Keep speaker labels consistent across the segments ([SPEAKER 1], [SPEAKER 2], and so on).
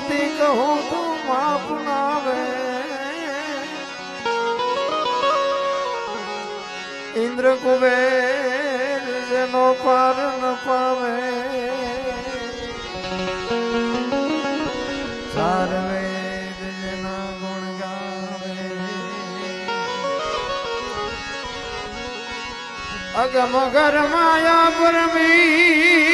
[SPEAKER 1] વિનંતી કહું તું માપ નાવે ઇન્દ્ર કુબેર જેનો પાર ન પાવે ચાર વેદ જેના ગુણ ગાવે અગમ ઘર માયા પરમી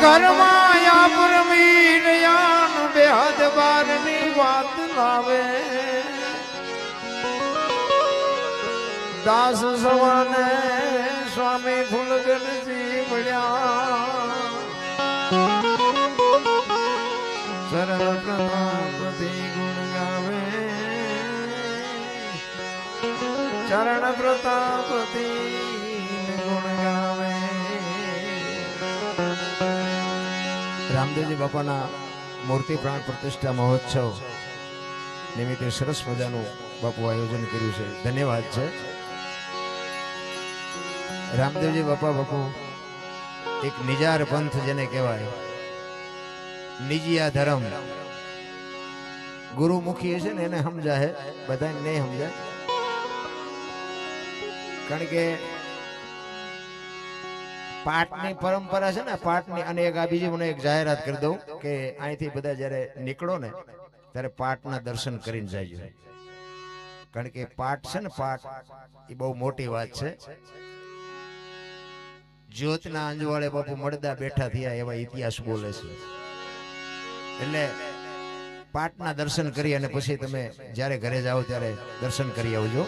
[SPEAKER 1] ઘર માયા પરમી નયાન બેહદ બાર ની વાત લાવે દાસ સવાને સ્વામી ફૂલગનજી મળ્યા સરળ પ્રતાપતિ ગુણ ગાવે ચરણ પ્રતાપતિ ગુણ ગાવે રામદેવજી બાપાના મૂર્તિ પ્રાણ પ્રતિષ્ઠા મહોત્સવ નિમિત્તે સરસ મજાનું બાપુ આયોજન કર્યું છે ધન્યવાદ છે રામદેવજી બાપુ એક નિજાર પંથ જેને કહેવાય નિજિયા ધર્મ ગુરુમુખી છે ને એને સમજાય બધાને નહીં સમજાય કારણ કે પાઠની પરંપરા છે ને પાઠની અને એક આ બીજી મને એક જાહેરાત કરી દઉં કે અહીંથી બધા જ્યારે નીકળો ને ત્યારે પાઠના દર્શન કરીને જાય કારણ કે પાઠ છે ને પાઠ એ બહુ મોટી વાત છે જ્યોતના અંજવાળે બાપુ મળદા બેઠા થયા એવા ઇતિહાસ બોલે છે એટલે પાઠના દર્શન કરી અને પછી તમે જ્યારે ઘરે જાઓ ત્યારે દર્શન કરી આવજો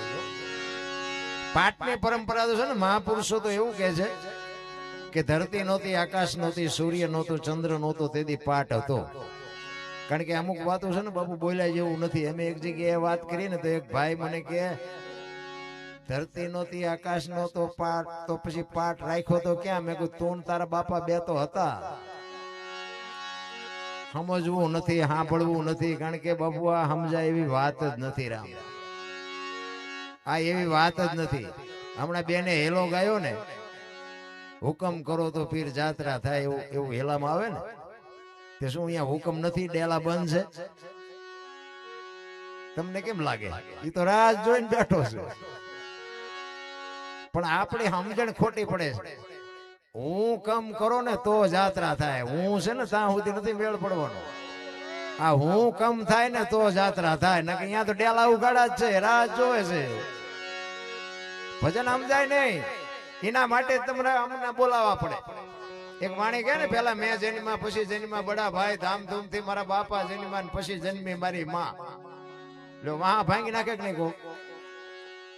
[SPEAKER 1] પાઠની પરંપરા તો છે ને મહાપુરુષો તો એવું કહે છે કે ધરતી નહોતી આકાશ નહોતી સૂર્ય નહોતું ચંદ્ર નહોતો તેથી પાઠ હતો કારણ કે અમુક વાતો છે ને બાપુ બોલાય જેવું નથી અમે એક જગ્યાએ વાત કરી ને તો એક ભાઈ મને કે ધરતી નહોતી આકાશ નહોતો પાઠ તો પછી પાઠ રાખ્યો તો ક્યાં મેં કહ્યું તું તારા બાપા બે તો હતા સમજવું નથી સાંભળવું નથી કારણ કે બાપુ આ સમજાય એવી વાત જ નથી રામ આ એવી વાત જ નથી હમણાં બેને હેલો ગાયો ને હુકમ કરો તો પીર જાત્રા થાય એવું હેલામાં આવે ને તે શું અહીંયા હુકમ નથી ડેલા બંધ છે તમને કેમ લાગે એ તો રાહ જોઈને બેઠો છે પણ આપણી સમજણ ખોટી પડે છે હું કમ કરો ને તો જાત્રા થાય હું છે ને ત્યાં સુધી નથી મેળ પડવાનો આ હું કમ થાય ને તો જાત્રા થાય ને અહીંયા તો ડેલા ઉગાડા જ છે રાહ જોવે છે ભજન સમજાય નહીં એના માટે તમને અમને બોલાવવા પડે એક વાણી કહે ને પેલા મેં જન્મા પછી જન્મા બડા ભાઈ ધામધૂમ થી મારા બાપા જન્મા પછી જન્મી મારી માં વાહ ભાંગી નાખે કે નહીં કહું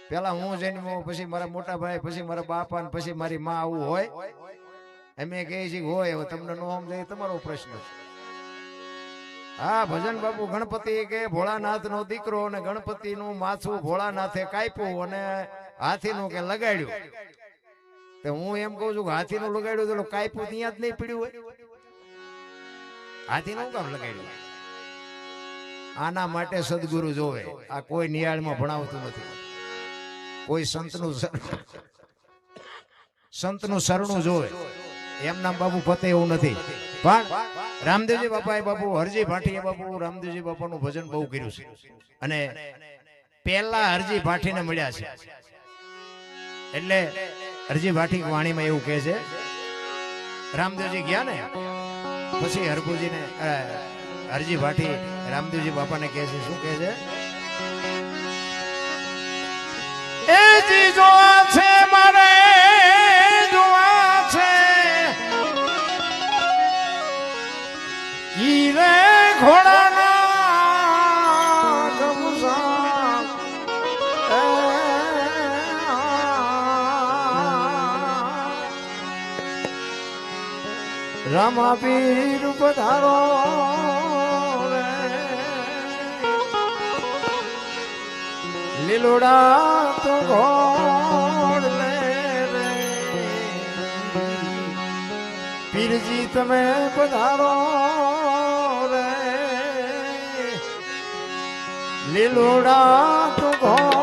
[SPEAKER 1] પેલા હું જન્મો પછી મારા મોટા ભાઈ પછી મારા બાપા ને પછી મારી માં આવું હોય અમે કહે છે હોય હવે તમને નો સમજાય તમારો પ્રશ્ન છે હા ભજન બાપુ ગણપતિ કે ભોળાનાથ નો દીકરો અને ગણપતિ નું માથું ભોળાનાથે કાપ્યું અને હાથી નું કે લગાડ્યું તો હું એમ કઉ છું કે હાથી નું લગાડ્યું તો કાપ્યું ત્યાં જ નહીં પીડ્યું હોય હાથી નું કામ લગાડ્યું આના માટે સદગુરુ જોવે આ કોઈ નિયાળમાં ભણાવતું નથી કોઈ સંતનું શરણું જોવે એમ નામ બાપુ પતે એવું નથી પણ રામદેવજી બાપાએ બાપુ હરજી ભાટીએ બાપુ રામદેવજી બાપાનું ભજન બહુ કર્યું છે અને પહેલા હરજી ભાટીને મળ્યા છે એટલે હરજી ભાટી વાણીમાં એવું કહે છે રામદેવજી ગયા ને પછી હરભુજીને હરજી ભાટી રામદેવજી બાપાને કહે છે શું કહે છે એ જી જોવા છે મારે જોવા છે ઈ રે ઘોડાના ગમસા રામા પીર પધારો લીલોડા તો ઘોડ લે રે પીરજી તમે પધારો રે લીલોડા તું ઘોડ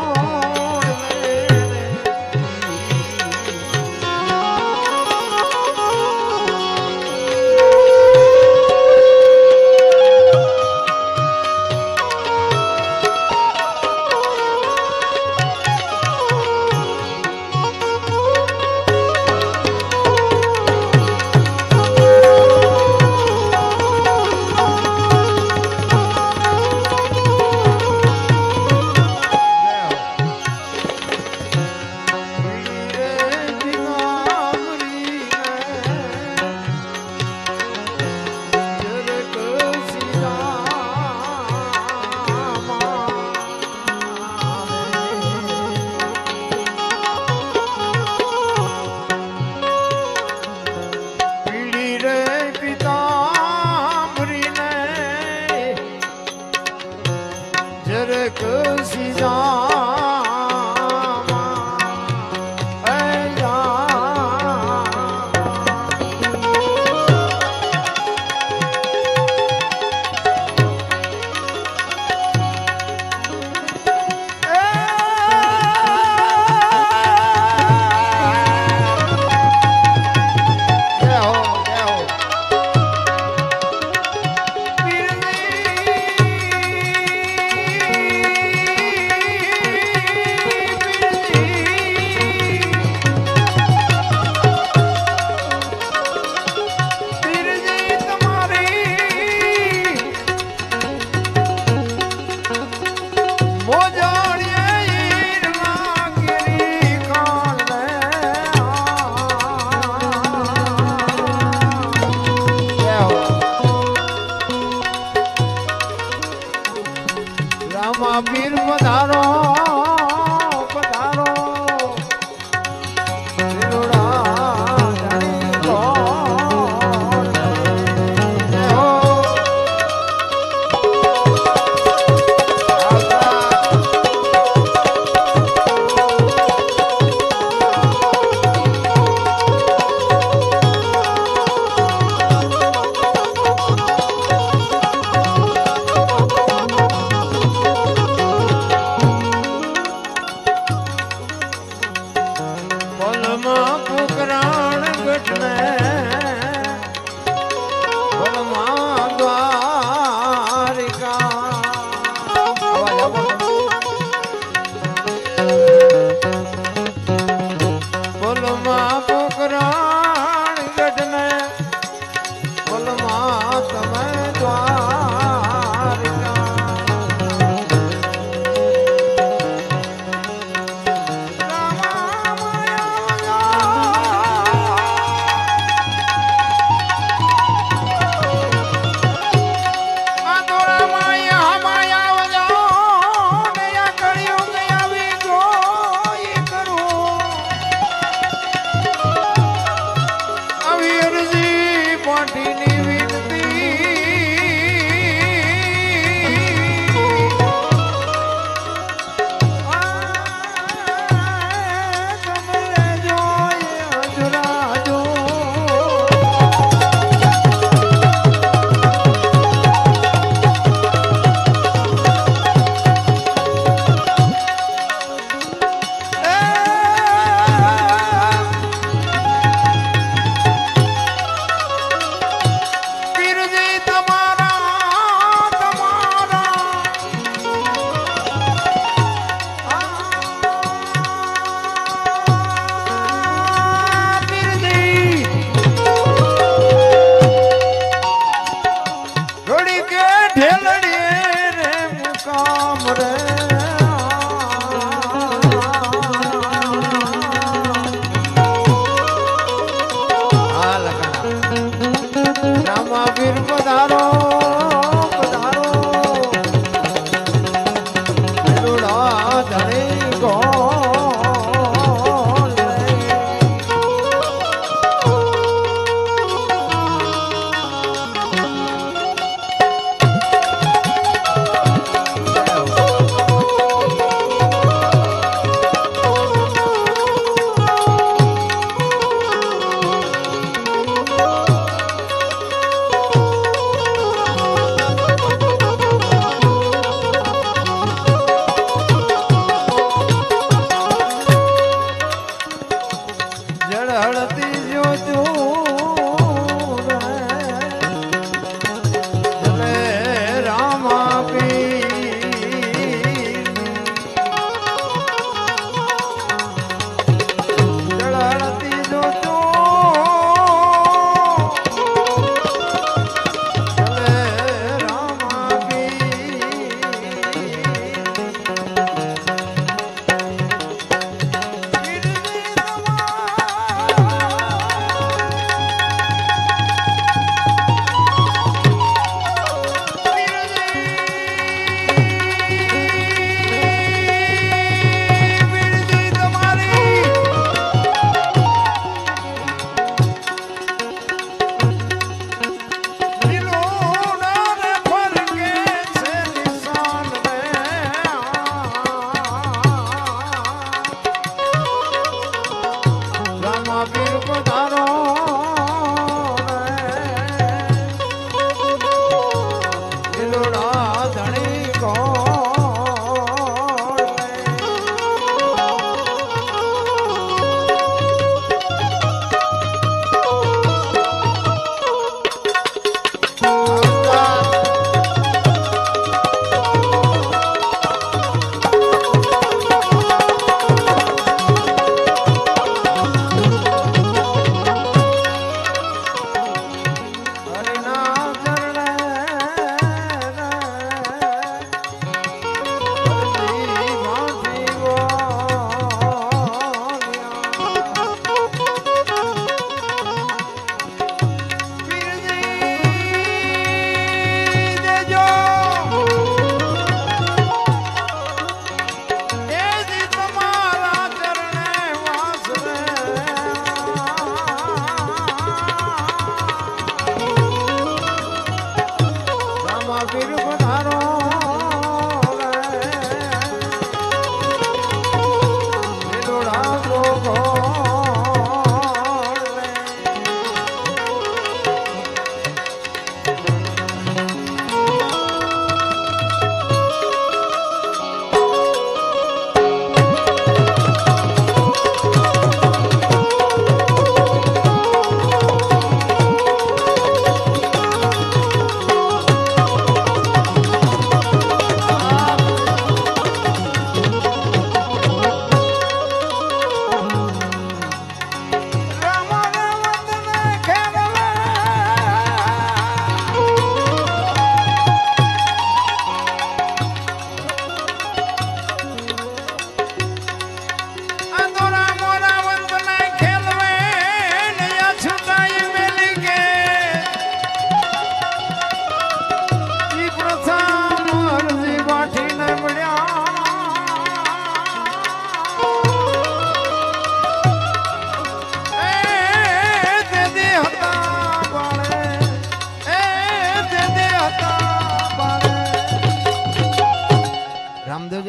[SPEAKER 1] પીર પધારો પધારો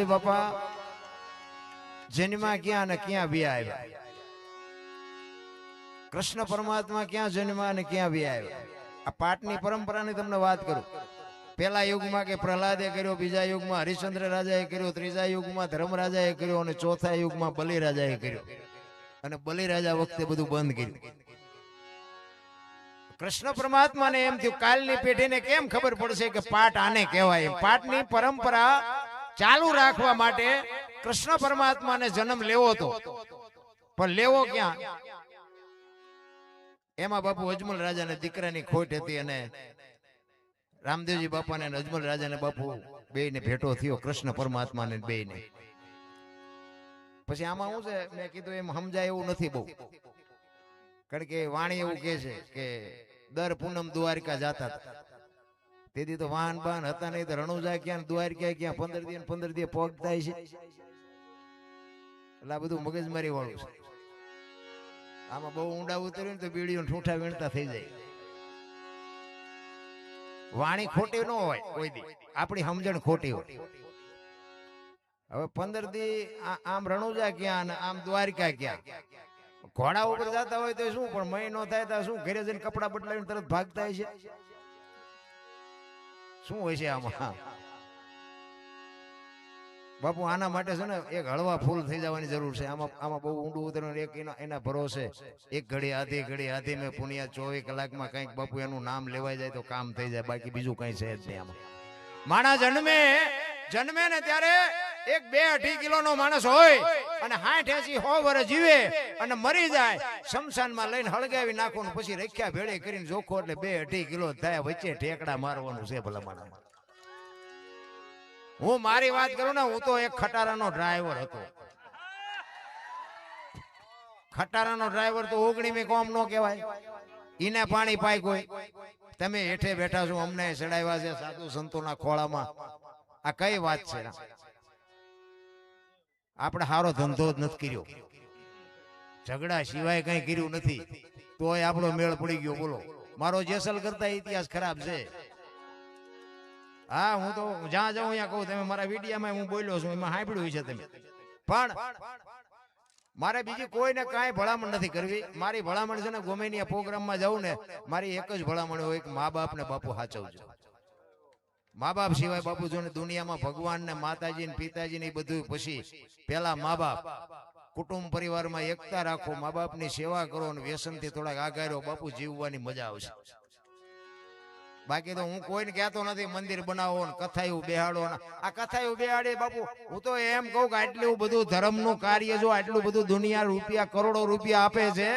[SPEAKER 1] રામદેવજી બાપા જન્મા ક્યાં અને ક્યાં વ્યા આવ્યા, કૃષ્ણ પરમાત્મા ક્યાં જન્મા અને ક્યાં વ્યા આવ્યા. આ પાઠની પરંપરાની તમને વાત કરું. પેલા યુગમાં કે પ્રહલાદે કર્યો, બીજા યુગમાં હરિશ્ચંદ્ર રાજાએ કર્યો, ત્રીજા યુગમાં ધર્મરાજાએ કર્યો અને ચોથા યુગમાં બલિરાજાએ કર્યો. અને બલિરાજા વખતે બધું બંધ કર્યું. કૃષ્ણ પરમાત્માને એમ થયું કાલની પેઢીને કેમ ખબર પડશે કે પાઠ આને કહેવાય. પાઠની પરંપરા ચાલુ રાખવા માટે કૃષ્ણ પરમાત્માને જન્મ લેવો હતો, પણ લેવો ક્યાં? એમાં બાપુ અજમલ રાજાને દીકરાની ખોટ હતી અને રામદેવજી બાપાને અજમલ રાજાને બાપુ બેયને ભેટો થયો, કૃષ્ણ પરમાત્માને બેયને. પછી આમાં શું છે, મેં કીધું એમ સમજાય એવું નથી બહુ, કારણ કે વાણી એવું કે છે કે દર પૂનમ દ્વારકા જાતા હતા. તેથી તો વાહન બાહન હતા નહીં, તો રણુજા ક્યાં દ્વારકા ક્યાં 15 દી પહોંચતા છે. એટલે આ બધું મગજમારી વાળું છે. આમાં બહુ ઊંડા ઉતર્યું તો બીડીઓ ઠૂઠા વીણતા થઈ જાય. વાણી ખોટી ન હોય કોઈ દી, આપણી સમજણ ખોટી હોય. હવે 15 દી આમ રણુજા ક્યાં અને આમ દ્વારકા ક્યાં. ઘોડા ઉપર જતા હોય તો શું, પણ મહિનો થાય તો શું ઘરે જઈને કપડા બદલાવીને તરત ભાગતા છે. શું હોય છે આમાં બાપુ? આના માટે છે ને એક હળવા ફૂલ થઈ જવાની જરૂર છે. આમાં બહુ ઊંડું ઉતરવાનું. એક એના ભરોસે એક ઘડી આધી મેં પુણ્યા 24 કલાકમાં કંઈક બાપુ એનું નામ લેવાઈ જાય તો કામ થઈ જાય, બાકી બીજું કઈ છે જ નહીં આમાં. માણસ જન્મે ને ત્યારે 1-2-2.5 કિલોનો માણસ હોય અને 60-80-100 વર્ષ જીવે અને મરી જાય, શમશાનમાં લઈને હળગાવી નાખવાનું, પછી રખ્યા ભેળે કરીને જોખો એટલે 2-2.5 કિલો થાય. વચ્ચે ઠેકડા મારવાનું છે ભલા માણસ. હું મારી વાત કરું ને, હું તો એક ખટારાનો ડ્રાઈવર હતો. ખટારાનો ડ્રાઈવર તો 19મી કોમ નો કહેવાય. ઈને પાણી પાય કોઈ. તમે હેઠે બેઠા છો, અમને ચડાવ્યા છે સાધુ સંતોના ખોળામાં. આ કઈ વાત છે? આપણે સારો ધંધો જ નથી કર્યો, ઝઘડા સિવાય કઈ કર્યું નથી, તોય આપણો મેળ પડી ગયો. બોલો, મારો જેસલ કરતા ઇતિહાસ ખરાબ છે. હા, હું તો જ્યાં જાઉં અહીંયા કહું, તમે મારા વિડીયામાં હું બોલ્યો છું, એમાં સાંભળ્યું છે તમે. પણ મારે બીજી કોઈને કાંઈ ભલામણ નથી કરવી. મારી ભલામણ છે ને, ગોમેનિયા પ્રોગ્રામમાં જાઉં ને, મારી એક જ ભલામણ હોય કે મા બાપ ને બાપુ સાચવજો. મા બાપ સિવાય બાપુ જો ને દુનિયામાં ભગવાન ને માતાજી ને પિતાજી ને બધું, પછી પેલા મા બાપ. કુટુંબ પરિવારમાં એકતા રાખો, મા બાપ ની સેવા કરો અને વ્યસન થી થોડાક આગાર્યો બાપુ, જીવવાની મજા આવશે. બાકી તો હું કોઈને કહેતો નથી મંદિર બનાવો ને કથાયું બેહાડો. આ કથાયું બેહાડે બાપુ, હું તો એમ કહું કે આટલું બધું ધર્મનું કાર્ય, જો આટલું બધું દુનિયા રૂપિયા કરોડો રૂપિયા આપે છે,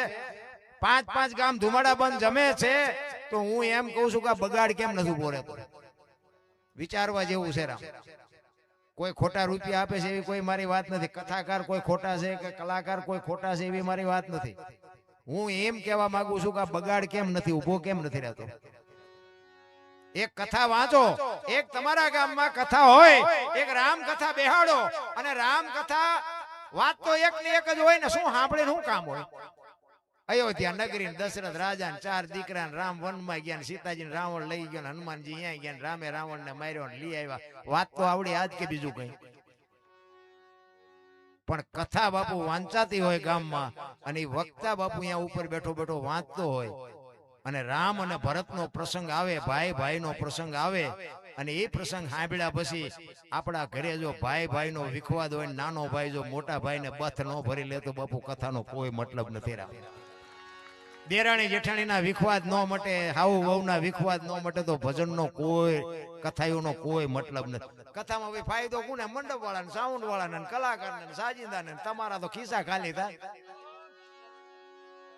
[SPEAKER 1] 5-5 ગામ ધુમાડા બંધ જમે છે, તો હું એમ કહું છું કે બગાડ કેમ નથી ઉભો રહેતો? વિચારવા જેવું છે રામ. કોઈ ખોટા રૂપિયા આપે છે એવી કોઈ મારી વાત નથી. કથાકાર કોઈ ખોટા છે કે કલાકાર કોઈ ખોટા છે એવી મારી વાત નથી. હું એમ કહેવા માંગુ છું કે બગાડ કેમ નથી ઉભો, કેમ નથી રહેતો? એક કથા વાંચો, એક તમારા ગામમાં કથા હોય, એક રામ કથા બેહાડો, અને રામ કથા વાત તો એક ને એક જ હોય ને, શું સાંભળે શું કામ હોય? અયોધ્યા નગરી દશરથ રાજા ને 4 દીકરા, રામ વનમાં ગયા, સીતાજી રાવણ લઈ ગયો, હનુમાનજી અહીંયા ગયા, રામે રાવણ ને માર્યો લઈ આવ્યા. વાત તો આવડી આજ કે બીજું કઈ? પણ કથા બાપુ વાંચાતી હોય ગામમાં, અને વક્તા બાપુ અહીંયા ઉપર બેઠો બેઠો વાંચતો હોય, અને રામ અને ભરત નો પ્રસંગ આવે, ભાઈ ભાઈ નો પ્રસંગ આવે, અને એ પ્રસંગ સાંભળ્યા પછી આપણા ઘરે જો ભાઈ ભાઈ નો વિખવાદ હોય, નાનો ભાઈ જો મોટા ભાઈ ને બથ ન ભરી લે, તો બાપુ કથાનો કોઈ મતલબ નથી રામ. દેરાણી જેઠાણી ના વિખવાદ ન મટે, હાઉ વહુ ના વિખવાદ ન મટે, તો ભજન નો કોઈ, કથાયું નો કોઈ મતલબ નથી. કથામાં ભાઈ ફાયદો કોને? મંડપ વાળા ને, સાઉન્ડ વાળા ને, કલાકાર ને, સાજિંદા ને. તમારા તો ખિસ્સા ખાલી થાય.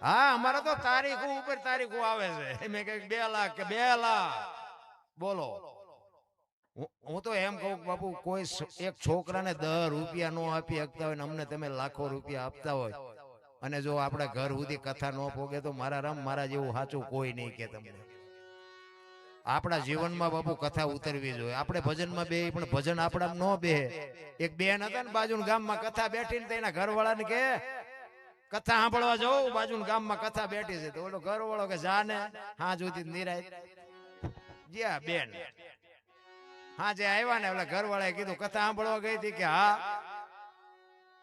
[SPEAKER 1] હા, અમારા તો તારીખો ઉપર તારીખો આવે છે. મેં કઈ 2 લાખ કે 2 લાખ બોલો. હું તો એમ કહું બાપુ, કોઈ એક છોકરાને 10 રૂપિયા નો આપી શકતા હોય ને અમને તમે લાખો રૂપિયા આપતા હોય, અને જો આપણે ઘર સુધી કથા ન પોગે, તો મારા રામ, મારા જેવું સાચું કોઈ નહીં કે તમને. આપણા જીવનમાં બાપુ કથા ઉતરવી જોઈએ. આપણે ભજનમાં બે, પણ ભજન આપણા ન બે. એક બેન હતા ને બાજુના ગામમાં, કથા બેઠી ને એના ઘરવાળાને કે કથા સાંભળવા જાઉં, બાજુના ગામમાં કથા બેઠી છે, તો ઓલો ઘરવાળો કે જાને હા જોતી નિરાય. જ્યાં બેન હા જે આવ્યા ને ઓલા ઘરવાળાએ કીધું કથા સાંભળવા ગઈ હતી કે હા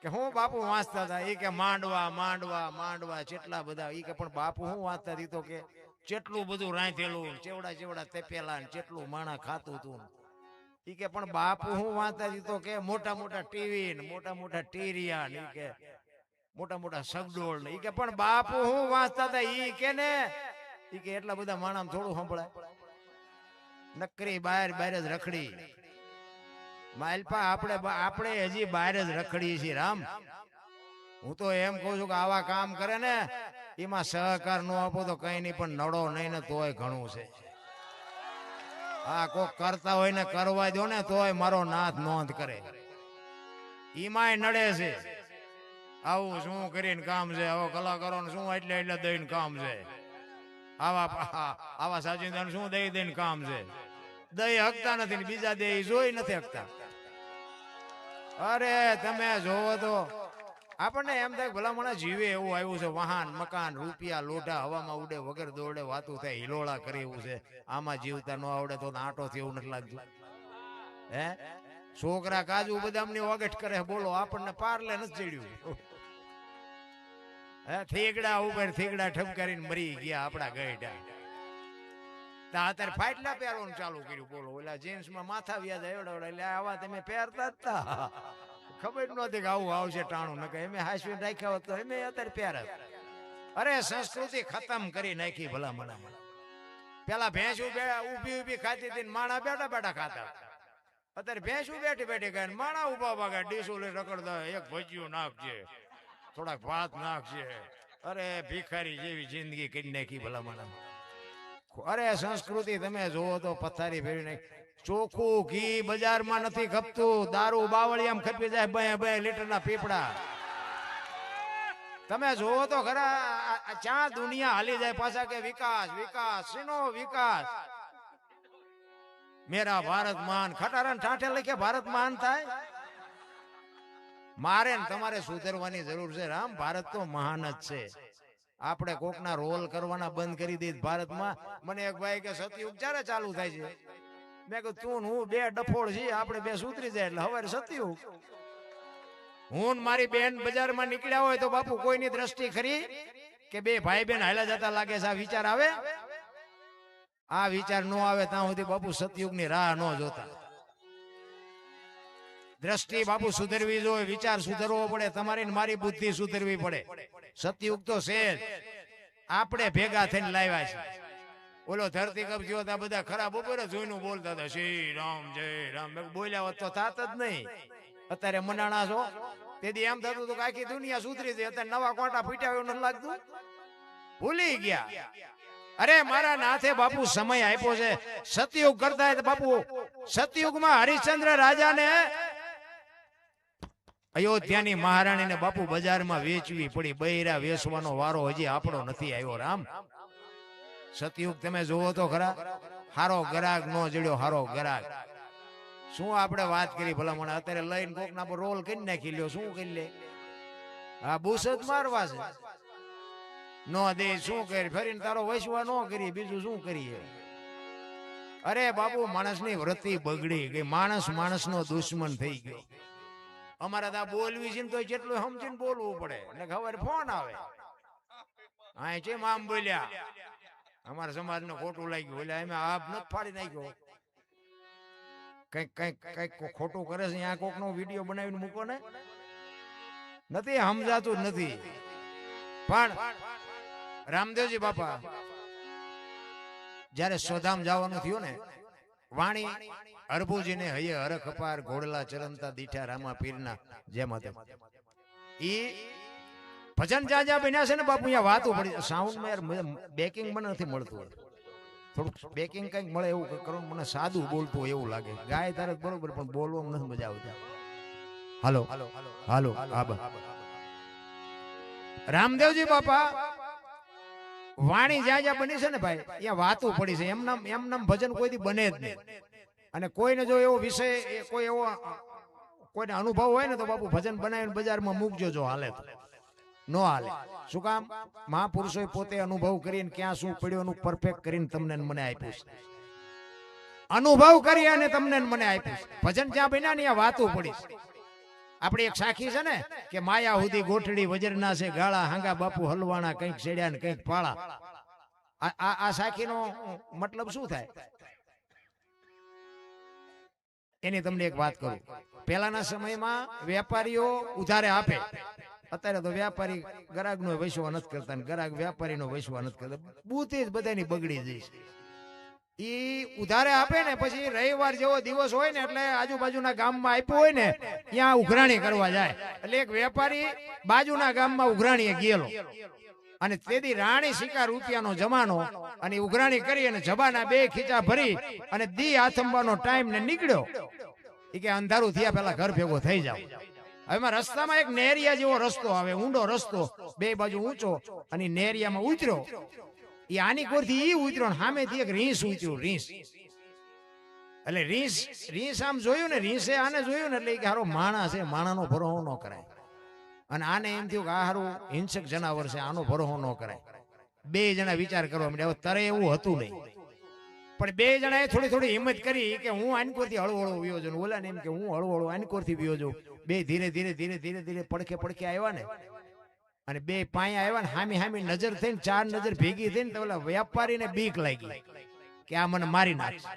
[SPEAKER 1] કે હું બાપુ વાંચતા હતા એ કે માંડવા માંડવા માંડવા કેટલા બધા એ કે પણ બાપુ હું વાંચતા હતી તો કે કેટલું બધું રાંધેલું ચેવડા ચેવડા તેપેલા ને કેટલું માણા ખાતું તું ઈ કે પણ બાપુ હું વાંચતા હતી તો કે મોટા મોટા ટીવી ને મોટા મોટા ટીરિયા ને કે મોટા મોટા સગડોળ ને ઈ કે પણ બાપુ હું વાંચતા હતા ઈ કે ને ઈ કે એટલા બધા માણામાં થોડું સંભળાય નકરી બહાર બહાર જ રખડી માલપા આપણે હજી બહાર જ રખડી છીએ રામ હું તો એમ કહું છું કે આવા કામ કરે ને એમાં સહકાર નો આપો તો કઈ નહીં પણ નડો નહીં ને તોય ઘણું છે હા કોક કરતા હોય ને કરવા દો ને તોય મારો નાથ નોંધ કરે ઈમાંય નડે છે આવું શું કરીને કામ છે આવો કલાકારો ને શું એટલે એટલે દઈને કામ છે આવા સાચીદાન શું દઈ દઈને કામ છે દઈ હકતા નથી બીજા દે જોઈ નથી હકતા અરે તમે જોવો તો આપણને એમ થાય ભલામણા જીવે એવું આવ્યું છે વાહન મકાન રૂપિયા લોઢા હવામાં ઉડે વગર દોડે વાતું થાય હિલોળા કરે એવું છે આમાં જીવતા ન આવડે તો આટો થી એવું નથી લાગતું હે છોકરા કાજુ બદામ ની વગટ કરે બોલો આપણને પારલે નથી ચડ્યું હે થીગડા ઉપર થીગડા ઠપકારીને મરી ગયા આપડા ગઈડા અત્યારે ફાટલા પહેરવાનું ચાલુ કર્યું બોલો ઓલા જીન્સ માં માથા વ્યાજ એવડા એટલે આવા તમે પહેરતા જ તા ખબર નહોતી કે આવું આવશે ટાણું ન કે એમે હાસવી રાખ્યા હોત તો એમે અત્યારે પહેરત અરે સંસ્કૃતિ ખતમ કરી નાખી ભલા મને પેલા ભેંસ ઉભી ઉભી ખાતી હતી માણા બેઠા બેઠા ખાતા અત્યારે ભેંસું બેઠી બેઠી ખાય માણા ઉભા ઉભા ખાય ડીસું લઈ રખડતા એક ભજીયું નાખજે થોડાક ભાત નાખજે અરે ભિખારી જેવી જિંદગી કરી નાખી ભલા મને અરે સંસ્કૃતિ તમે જોવો તો પથારી ફેરવી નાખી ચોખ્ખું ઘી બજારમાં નથી ખપતું દારૂ બાવળિયામાં ખપી જાય 2 લીટરના પીપડા તમે જોવો તો ખરા ક્યાં દુનિયા હાલી જાય પાછા કે વિકાસ વિકાસ શીનો વિકાસ મેરા ભારત મહાન ખટારાને ઠાઠે લખે ભારત મહાન થાય મારે ને તમારે સુધરવાની જરૂર છે રામ ભારત તો મહાન જ છે આપણે કોકના રોલ કરવાના બંધ કરી દીધ ભારતમાં મને એક ભાઈ કે સતયુગ ક્યારે ચાલુ થાય છે મેં કહ્યું તું હું 2 ડફોળ છીએ આપણે 2 સુધરી જાય એટલે હવે સતયુગ હું મારી બેન બજારમાં નીકળ્યા હોય તો બાપુ કોઈની દ્રષ્ટિ ખરી કે 2 ભાઈ બેન હાલા જતા લાગે છે આ વિચાર આવે આ વિચાર નો આવે ત્યાં સુધી બાપુ સતયુગની રાહ ન જોતા દ્રષ્ટિ બાપુ સુધરવી જોઈએ વિચાર સુધરવો પડે તમારી મારી બુદ્ધિ સુધરવી પડે સતયુગ તો છે જ આપણે ભેગા થઈને લાવ્યા છે ઓલો ધરતી કપ જો તા બધા ખરાબ ઉપર જોઈને બોલતા હતા શ્રી રામ જય રામ બોલ્યા હોત તો થાત જ નહીં અત્યારે મનાણા છો તેથી એમ થતું હતું કે આખી દુનિયા સુધરી છે અત્યારે નવા કોટા ફૂટ્યા એવું નથી લાગતું ભૂલી ગયા અરે મારા નાથે બાપુ સમય આપ્યો છે સતયુગ કરતા બાપુ સતયુગમાં હરિશ્ચંદ્ર રાજાને અયોધ્યાની મહારાણીને બાપુ બજારમાં વેચવી પડી બૈરા વેચવાનો વારો હજી આપણો નથી આવ્યો રામ સતયુગ તમે જોવો તો ખરા હારો ગરાગ નો જડ્યો હારો ગરાગ શું આપણે વાત કરી ભલામણ અત્યારે લઈને કોકના પર રોલ કરી નાખી લ્યો શું કરી લે આ બુસ જ મારવા છે નો દે શું કરી ફરીને તારો વૈસવા નો કરી બીજું શું કરીએ અરે બાપુ માણસની વૃત્તિ બગડી ગઈ માણસ માણસનો દુશ્મન થઈ ગયો અમારે તો બોલવી છે ને તો જેટલું સમજીને બોલવું પડે ને ખબર ફોન આવે હા છે આમ બોલ્યા અમારા સમાજ ને ખોટું લાગ્યું એટલે અમે આપ નથી ફાડી નાખ્યો કઈક કઈક કઈક ખોટું કરે છે આ કોક નો વિડીયો બનાવીને મૂકો ને નથી સમજાતું જ નથી પણ રામદેવજી બાપા જયારે સોધામ જવાનું થયું ને વાણી અરબુજીને હૈયે હરખ અપાર ઘોડલા ચરંતા દીઠા રામા પીરના જેમ હતા ઈ ભજન જાજા બન્યા છે ને બાપુ અહીંયા વાતો પડી સાઉન્ડ માં યાર બેકિંગ મને નથી મળતું થોડુંક બેકિંગ કઈક મળે એવું કરો મને સાદું બોલતું એવું લાગે ગાય તારે બરોબર પણ બોલવામાં નથી મજા આવતી હાલો હાલો આબા રામદેવજી બાપા વાણી જ્યાં જ્યાં બની છે ને ભાઈ ત્યાં વાતો પડી છે એમનામ ભજન કોઈથી બને જ નહીં અને કોઈને જો એવો વિષય કોઈ એવો કોઈને અનુભવ હોય ને તો બાપુ ભજન બનાવીને બજારમાં મૂકજો જો હાલે તો નો હાલે શું કામ મહાપુરુષોએ પોતે અનુભવ કરીને ક્યાં શું પડ્યું એનું પરફેક્ટ કરીને તમને મને આપ્યું છે અનુભવ કરી અને તમને મને આપ્યું. ભજન જ્યાં બન્યા ને ત્યાં વાતું પડી. આપણે એક સાખી છે ને કે માયા હુદી ગોઠડી વજરના છે ગાળા, હાંગા બાપુ હલવાણા, કંઈક સેડ્યા ને કંઈક પાળા. આ સાખીનો મતલબ શું થાય એની તમને એક વાત કરું. પહેલાના સમયમાં વેપારીઓ ઉધારે આપે. અત્યારે તો વ્યાપારી ગ્રાહકનો વૈસવા નથી કરતા ને ગ્રાહક વ્યાપારીનો વૈસવા નથી કરતા. બુદ્ધિ જ બધાની બગડી જઈશ. ઈ ઉધારે આપે ને પછી રવિવાર જેવો દિવસ હોય ને એટલે આજુબાજુના ગામમાં આપ્યું હોય ને ત્યાં ઉઘરાણી કરવા જાય. એટલે એક વેપારી બાજુના ગામમાં ઉઘરાણીએ ગયેલો અને તેથી રાણી શિકાર રૂપિયાનો જમાનો અને ઉઘરાણી કરી અને જબાના 2 ખીચા ભરી અને દી આથંબાનો ટાઈમ ને નીકળ્યો. એ કે અંધારું થયા પેલા ઘર ભેગો થઈ જાવ. હવે રસ્તામાં એક નેરિયા જેવો રસ્તો આવે, ઊંડો રસ્તો, 2 બાજુ ઊંચો, અને નેરિયામાં ઉતર્યો. એ આની કોરથી ઈ ઉતર્યો ને સામેથી એક રીંસ ઉતર્યું. રીંસ એટલે રીંસ આમ જોયું ને, રીંસે આને જોયું ને એટલે કે હારો માણસ છે, માણાનો ભરોહો ન કરાય. અને આને એમ થયું કે આ હારું હિંસક જનાવર છે, આનો ભરોહો ન કરાય. 2 જણા વિચાર કરવા માંડ્યા. હવે તરે એવું હતું નહીં, પણ 2 જણાએ થોડી હિંમત કરી કે હું આનકોરથી હળવળો વ્યો જાઉં. ઓલા ને એમ કે હું હળવળો આનકોરથી વ્યો જાઉં. 2 ધીરે ધીરે પડખે આવ્યા ને અને 2 પાયા આવ્યા ને હામી નજર થઈને 4 નજર ભેગી થઈને તો ઓલા વ્યાપારીને બીક લાગી કે આ મને મારી નાખશે.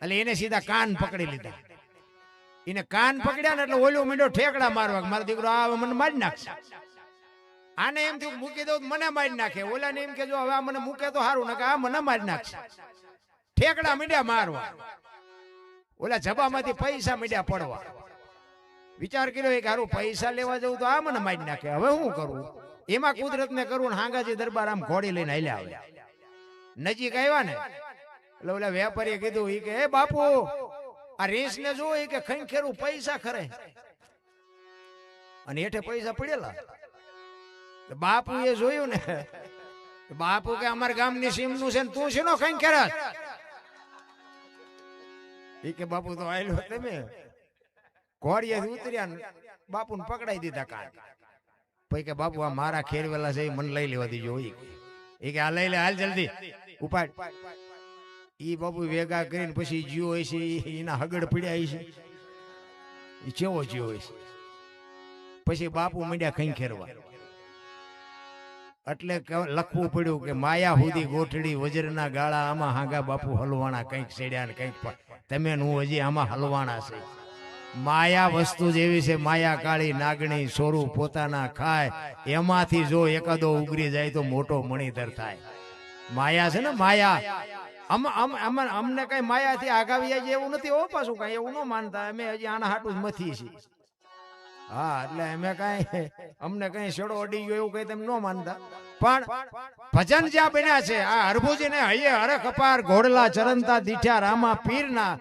[SPEAKER 1] એટલે એને સીધા કાન પકડી લીધા. એને કાન પકડ્યા ને એટલે ઓલો મીંડો ઠેકડા મારવા, મારો દીકરો આ મને મારી નાખશે. આને એમ થયું મૂકી દઉં મને મારી નાખે. ઓલા ને એમ કે જો હવે આ મને મૂકે તો સારું, ને કે આ મને મારી નાખશે. ઠેકડા મીંડ્યા મારવા. ઓલા જબામાંથી પૈસા મીંડ્યા પડવા. વિચાર કર્યો કે હારું પૈસા લેવા જવું તો આ મને મારી નાખે, હવે શું કરું? એમાં કુદરત ને કરવું. હાંગાજી દરબાર આમ ઘોડી લઈને હાલ્યા આવે. નજીક આવ્યા ને એટલે ઓલા વેપારીએ કીધું ઈ કે હે બાપુ આ રીંસ ને જો કે ખંખેરું પૈસા ખરે. અને હેઠે પૈસા પડેલા. બાપુ એ જોયું ને, બાપુ કે અમારા ગામની સીમનું છે ને તું શેનો ખંખેરસ? ઈ કે બાપુ તો આયલો તમે ઘોડિયાથી ઉતર્યા ને બાપુને પકડાઈ દીધા કાન. પછી કે બાપુ આ મારા ખેરવેલા છે મને લઈ લેવા દીજો. એ કે આ લઈ લે, હાલ જલ્દી ઉપાડ. ઈ બાપુ વેગા કરીને પછી જીવો હોય છે, એના હગડ પીડ્યા છે, એ ચેવો જીવો હોય છે. પછી બાપુ માંડ્યા ખંખેરવા. એટલે લખવું પડ્યું કે માયા હુદી ગોઠડી વજરના ગાળા, આમાં હાંગા બાપુ હલવાણા, કંઈક સેડ્યા ને કંઈક તમે હું હજી આમાં હલવાણા છે. માયા વસ્તુ જેવી છે, માયા કાળી નાગણી સોરું પોતાના ખાય, એમાંથી જો એકાદો ઉગરી જાય તો મોટો મણિધર થાય. માયા છે ને માયા. અમને કઈ માયાથી આગાવી જાય એવું નથી હો. પાછું કઈ એવું ન માનતા. અમે હજી આના હાટું જ મથી છીએ. હા, એટલે અમે કઈ અમને કઈ છેડો અડી ગયો એવું કઈ તેમ ન માનતા. પણ ભજન જ્યાં બન્યા છે આ હરભુજી ને હૈયે હરખ અપાર ઘોડલા ચરણતા દીઠા રામા પીરના.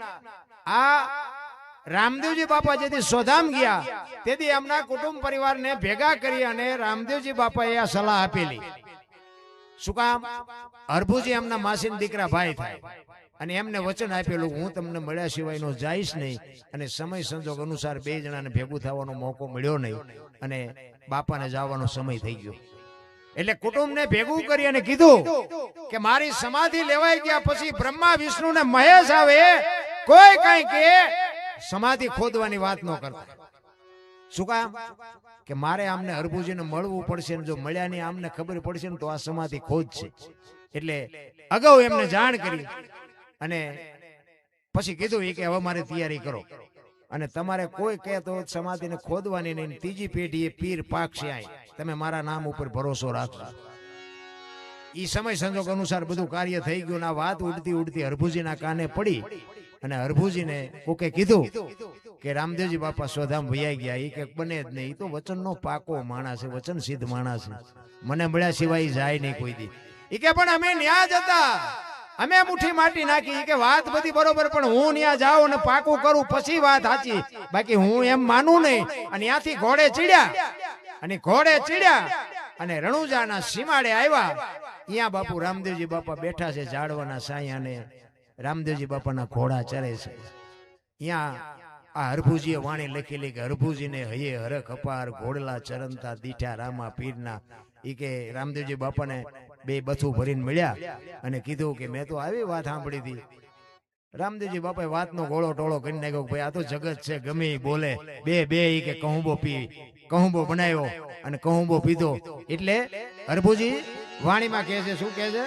[SPEAKER 1] આ રામદેવજી બાપા જેથી સોધામ ગયા તેથી એમના કુટુંબ પરિવારને ભેગા કરી અને રામદેવજી બાપાએ આ સલાહ આપેલી. શું કામ? હરભુજી એમના માસીના દીકરા ભાઈ થાય અને એમને વચન આપેલું હું તમને મળ્યા સિવાય નો જઈશ નહીં. અને સમય સંજોગ અનુસાર 2 જણાને ભેગું થવાનો મોકો મળ્યો નહીં અને બાપાને જવાનો સમય થઈ ગયો. એટલે કુટુંબને ભેગું કરી અને કીધું કે મારી સમાધિ લેવાઈ ગયા પછી બ્રહ્મા વિષ્ણુ ને મહેશ આવે કોઈ કઈ કે સમાધિ ખોદવાની વાત ન કરતા. શું કામ? કે મારે આમને હરભુજીને મળવું પડશે, જો મળ્યા નહીં આમને ખબર પડશે ને તો આ સમાધિ ખોદ છે. એટલે અગાઉ એમને જાણ કરી અને પછી કીધું કે હવે મારે તૈયારી કરો અને તમારે કોઈ કહે તો સમાધિને ખોદવાની નહીં. 3જી પેઢીએ પીર પાકશે. આય તમે મારા નામ ઉપર ભરોસો રાખો. ઈ સમય સંજોગ અનુસાર બધું કાર્ય થઈ ગયું. આ વાત ઉડતી હરભુજીના કાને પડી અને હરભુજીને કોકે કીધું કે રામદેવજી બાપા સોધામ વૈયા ગયા. એ કે બને જ નહીં, તો વચનનો પાકો માણસ છે, વચન સિદ્ધ માણસ છે, મને મળ્યા સિવાય જાય નહીં કોઈ દી. એ કે પણ અમે ન્યા જતા, અમે મુઠ્ઠી માટી નાખી કે વાત બધી બરોબર, પણ હું ન્યા જાઉં અને પાકું કરું પછી વાત સાચી, બાકી હું એમ માનું નહીં. અને ત્યાંથી ઘોડે ચડ્યા અને રણુજાના સીમાડે આવ્યા. અહીંયા બાપુ રામદેવજી બાપા બેઠા છે ઝાડવાના સાયા ને રામદેવજી બાપાના ઘોડા ચરે છે. અહીંયા આ હરભુજીએ વાણી લખેલી કે હરભુજીને હૈયે હરખ અપાર ઘોડલા ચરણતા દીઠા રામા પીરના. એ કે રામદેવજી બાપાને 2 બથું ભરીને મળ્યા અને કીધું કે મેં તો આવી વાત સાંભળી હતી રામદેવજી બાપાએ વાતનો ગોળો ટોળો કરી નાખ્યો ભાઈ આ તો જગત છે ગમે ઈ બોલે બે ઈ કે કહુંબો બનાવ્યો અને કહુંબો પીધો એટલે હરભુજી વાણીમાં કહે છે શું કહે છે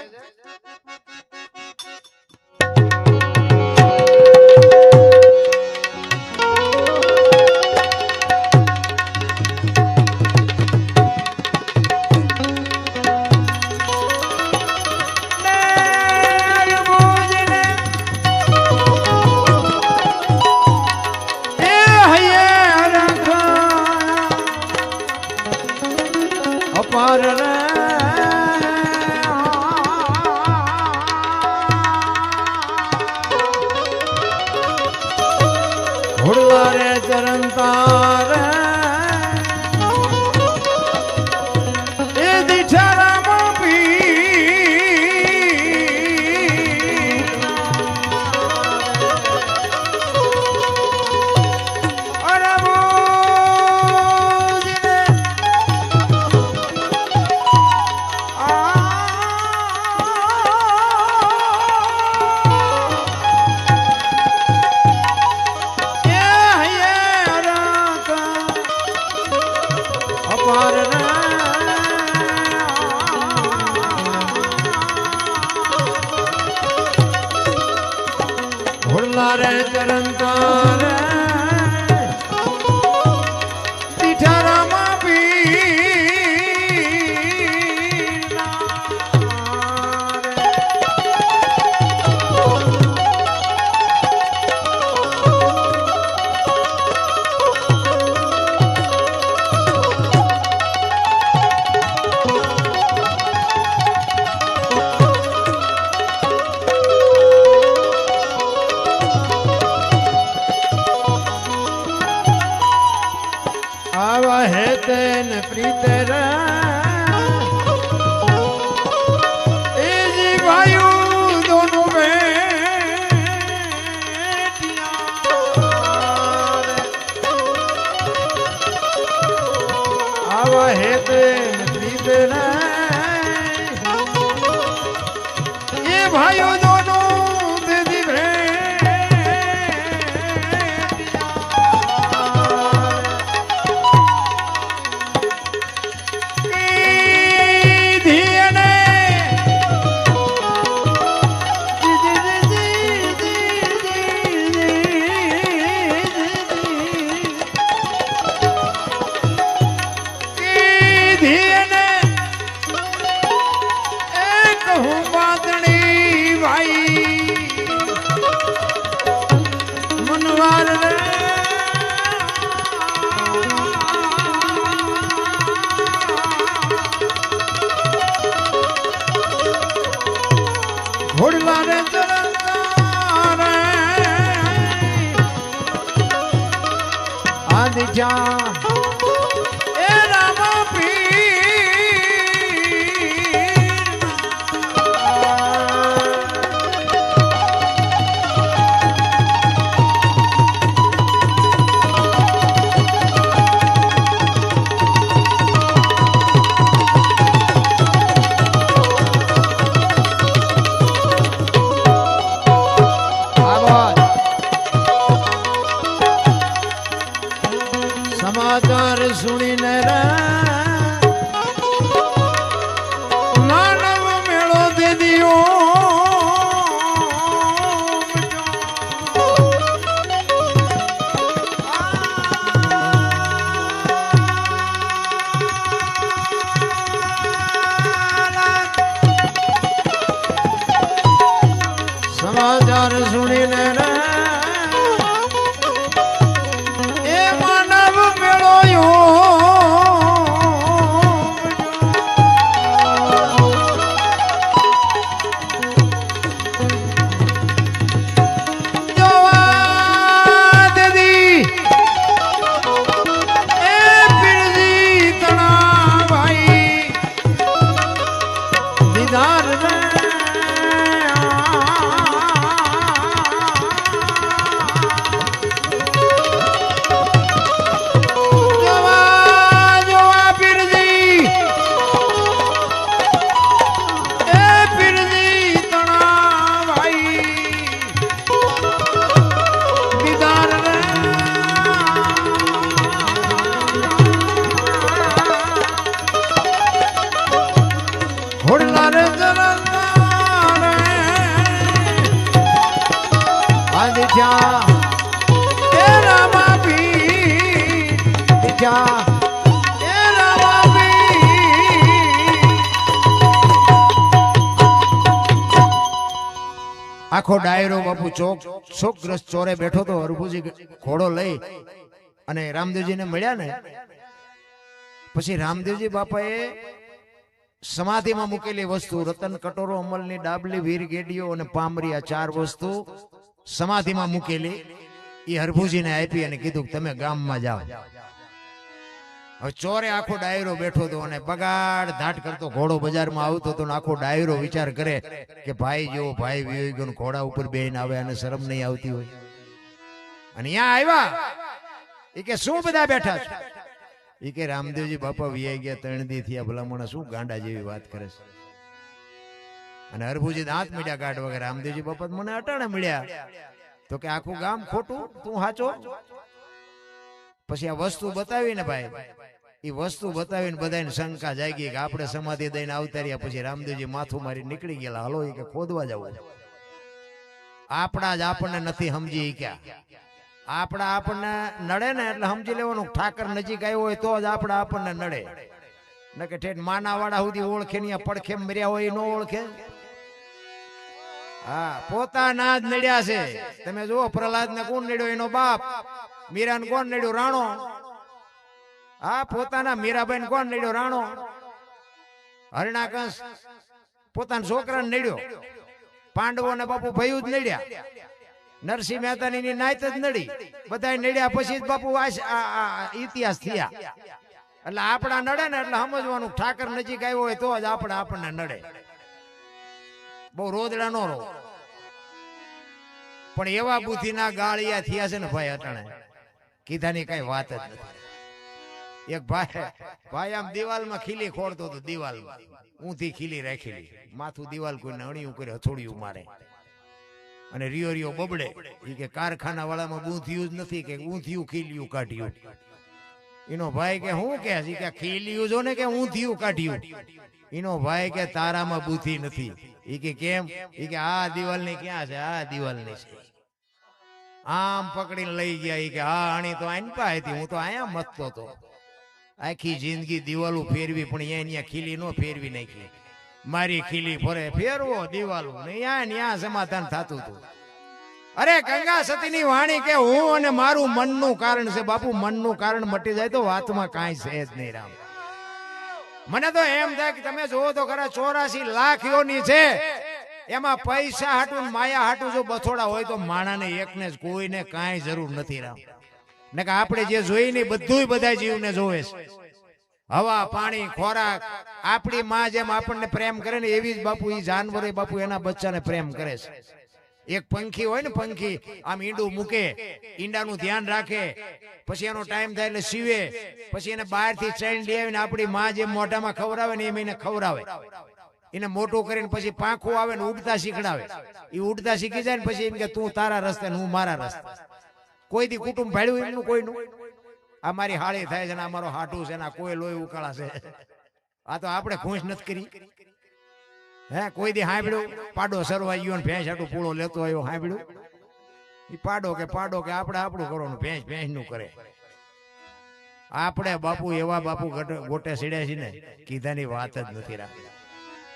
[SPEAKER 1] દીધા એ રામા પીર દીધા એ રામા પીર આખો ડાયરો બાપુ ચોકગ્રસ્ત ચોરે બેઠો તો હરભુજી ઘોડો લઈ અને રામદેવજીને મળ્યા ને પછી રામદેવજી બાપાએ સમાધિમાં મૂકેલી વસ્તુ રતન કટોરો અમલની ડાબલી વીર ગેડીઓ અને પામરી આ 4 વસ્તુ સમાધિમાં મૂકેલી એ હરભુજીને આપી અને કીધું કે તમે ગામમાં જાઓ. હવે ચોરે આખો ડાયરો બેઠો હતો અને બગાડ ધાટ કરતો ઘોડો બજારમાં આવતો હતો ને આખો ડાયરો વિચાર કરે કે ભાઈ જેવો ભાઈ વિયોઈ ગયો ઘોડા ઉપર બેહીને આવે અને શરમ નહીં આવતી હોય. અને અહીંયા આવ્યા એ કે શું બધા બેઠા છે? એ કે રામદેવજી બાપા વિયાઈ ગયા 3 દી થયા ભલામણ શું ગાંડા જેવી વાત કરે છે. અને હરભુજી દાંત મળ્યા કાઢ વગર રામદેવજી બાપા મને અટાણે મળ્યા તો કે આખું ગામ ખોટું તું સાચો. પછી આ વસ્તુ બતાવીને ભાઈ એ વસ્તુ બતાવીને બધાને શંકા જાગી કે આપણે સમાધિ દઈને આવતા રહ્યા. પછી રામદેવજી માથું મારી નીકળી ગયેલા હાલો એ કે ખોદવા જવું આપણા જ આપણને નથી સમજી ક્યાં આપણા આપણને નડે ને એટલે સમજી લેવાનું ઠાકર નજીક આવ્યો હોય તો જ આપણા આપણને નડે ને કે ઠેઠ માનાવાળા સુધી ઓળખે ને પડખે મર્યા હોય એ ન ઓળખે. હા પોતાના જ નડ્યા છે. તમે જુઓ પ્રહલાદ ને કોણ નડ્યો? એનો બાપ. મીરાને કોણ નડ્યો? રાણો. હા પોતાના મીરાબાઈ કોણ નડ્યો? રાણો. હરણાકંસ પોતાના છોકરાને નડ્યો. પાંડવો ને બાપુ ભયું જ નડ્યા. નરસિંહ મહેતાની નાયત જ નડી. બધા નડ્યા પછી જ બાપુ ઇતિહાસ થયા. એટલે આપણા નડે ને એટલે સમજવાનું ઠાકર નજીક આવ્યો હોય તો જ આપણને નડે. બહુ રોદડા નો રો. પણ એવા બુદ્ધિના ગાળિયા થયા છે ને ભાઈ અટાણે કીધાની કઈ વાત જ નથી. એક ભાઈ આમ દિવાલમાં ખીલી ખોડતો હતો. દિવાલમાં ઊંધી ખીલી રાખેલી, માથું દિવાલ કોઈને અણિયું કરે હથોડિયું મારે અને રિયો રિયો બબડે. એ કે કારખાના વાળામાં બુંધિયું જ નથી કે ઊંધિયું ખીલિયું કાઢ્યું. એનો ભાઈ કે હું કે ખીલિયું જો ને કે ઊંધિયું કાઢ્યું. એનો ભાઈ કે તારામાં બુદ્ધિ નથી. એ કે કેમ? એ કે આ દિવાલ ની ક્યાં છે? આ દિવાલ ની છે. આમ પકડીને લઈ ગયા. એ કે હા આણી તો આની પાસે હતી, હું તો અહીંયા મતતો હતો. આખી જિંદગી દિવાલો ફેરવી પણ અહીંયા ખીલી નો ફેરવી નાખી. મારી ખીલી ફરે ફેરવો દિવાલો ન્યા સમાધાન થતું હતું. અરે ગંગા સતીની વાણી કે હું અને મારું મનનું કારણ છે. બાપુ મનનું કારણ મટી જાય તો વાતમાં કાંઈ છે જ નહીં. રામ મને તો એમ થાય કે તમે જોવો તો ખરા 84 લાખ યોની છે. એમાં પૈસા હાટું માયા હાટું જો બથોડા હોય તો માણાને એકને જ કોઈને કાંઈ જરૂર નથી. રામ ને કે આપણે જે જોઈ ને બધું બધા જીવને જોવે છે. હવા પાણી ખોરાક આપણી માં જેમ આપણને પ્રેમ કરે ને એવી જ બાપુ એ જાનવરો બાપુ એના બચ્ચાને પ્રેમ કરે છે. એક પંખી હોય ને પંખી આમ ઈંડું મૂકે, ઈંડાનું ધ્યાન રાખે, પછી એનો ટાઈમ થાય એટલે સીવે, પછી એને બહારથી ચણ લઈ આવીને આપણી માં જેમ મોઢામાં ખવડાવે ને એમ એને ખવડાવે. એને મોટું કરીને પછી પાંખું આવે ને ઉડતા શીખડાવે. એ ઉડતા શીખી જાય ને પછી એમ કે તું તારા રસ્તે ને હું મારા રસ્તે. કોઈ દી કુટુંબ ભાડ્યું એમનું કોઈનું? આ મારી હાળી થાય છે ને આ મારો હાટું છે ને આ કોઈ લોહી ઉકાળા છે. આ તો આપણે ઘૂંસ નથી કરી. હે કોઈ દી સાંભળ્યું પાડો સરવાઈ ગયો ને ભેંસ હાટું પૂળો લેતો આવ્યો? સાંભળ્યું? એ પાડો કે આપણે આપણું કરવાનું, ભેંસ નું કરે. આપણે બાપુ એવા બાપુ ગોટે સીડ્યા છે ને કીધાની વાત જ નથી રાખી.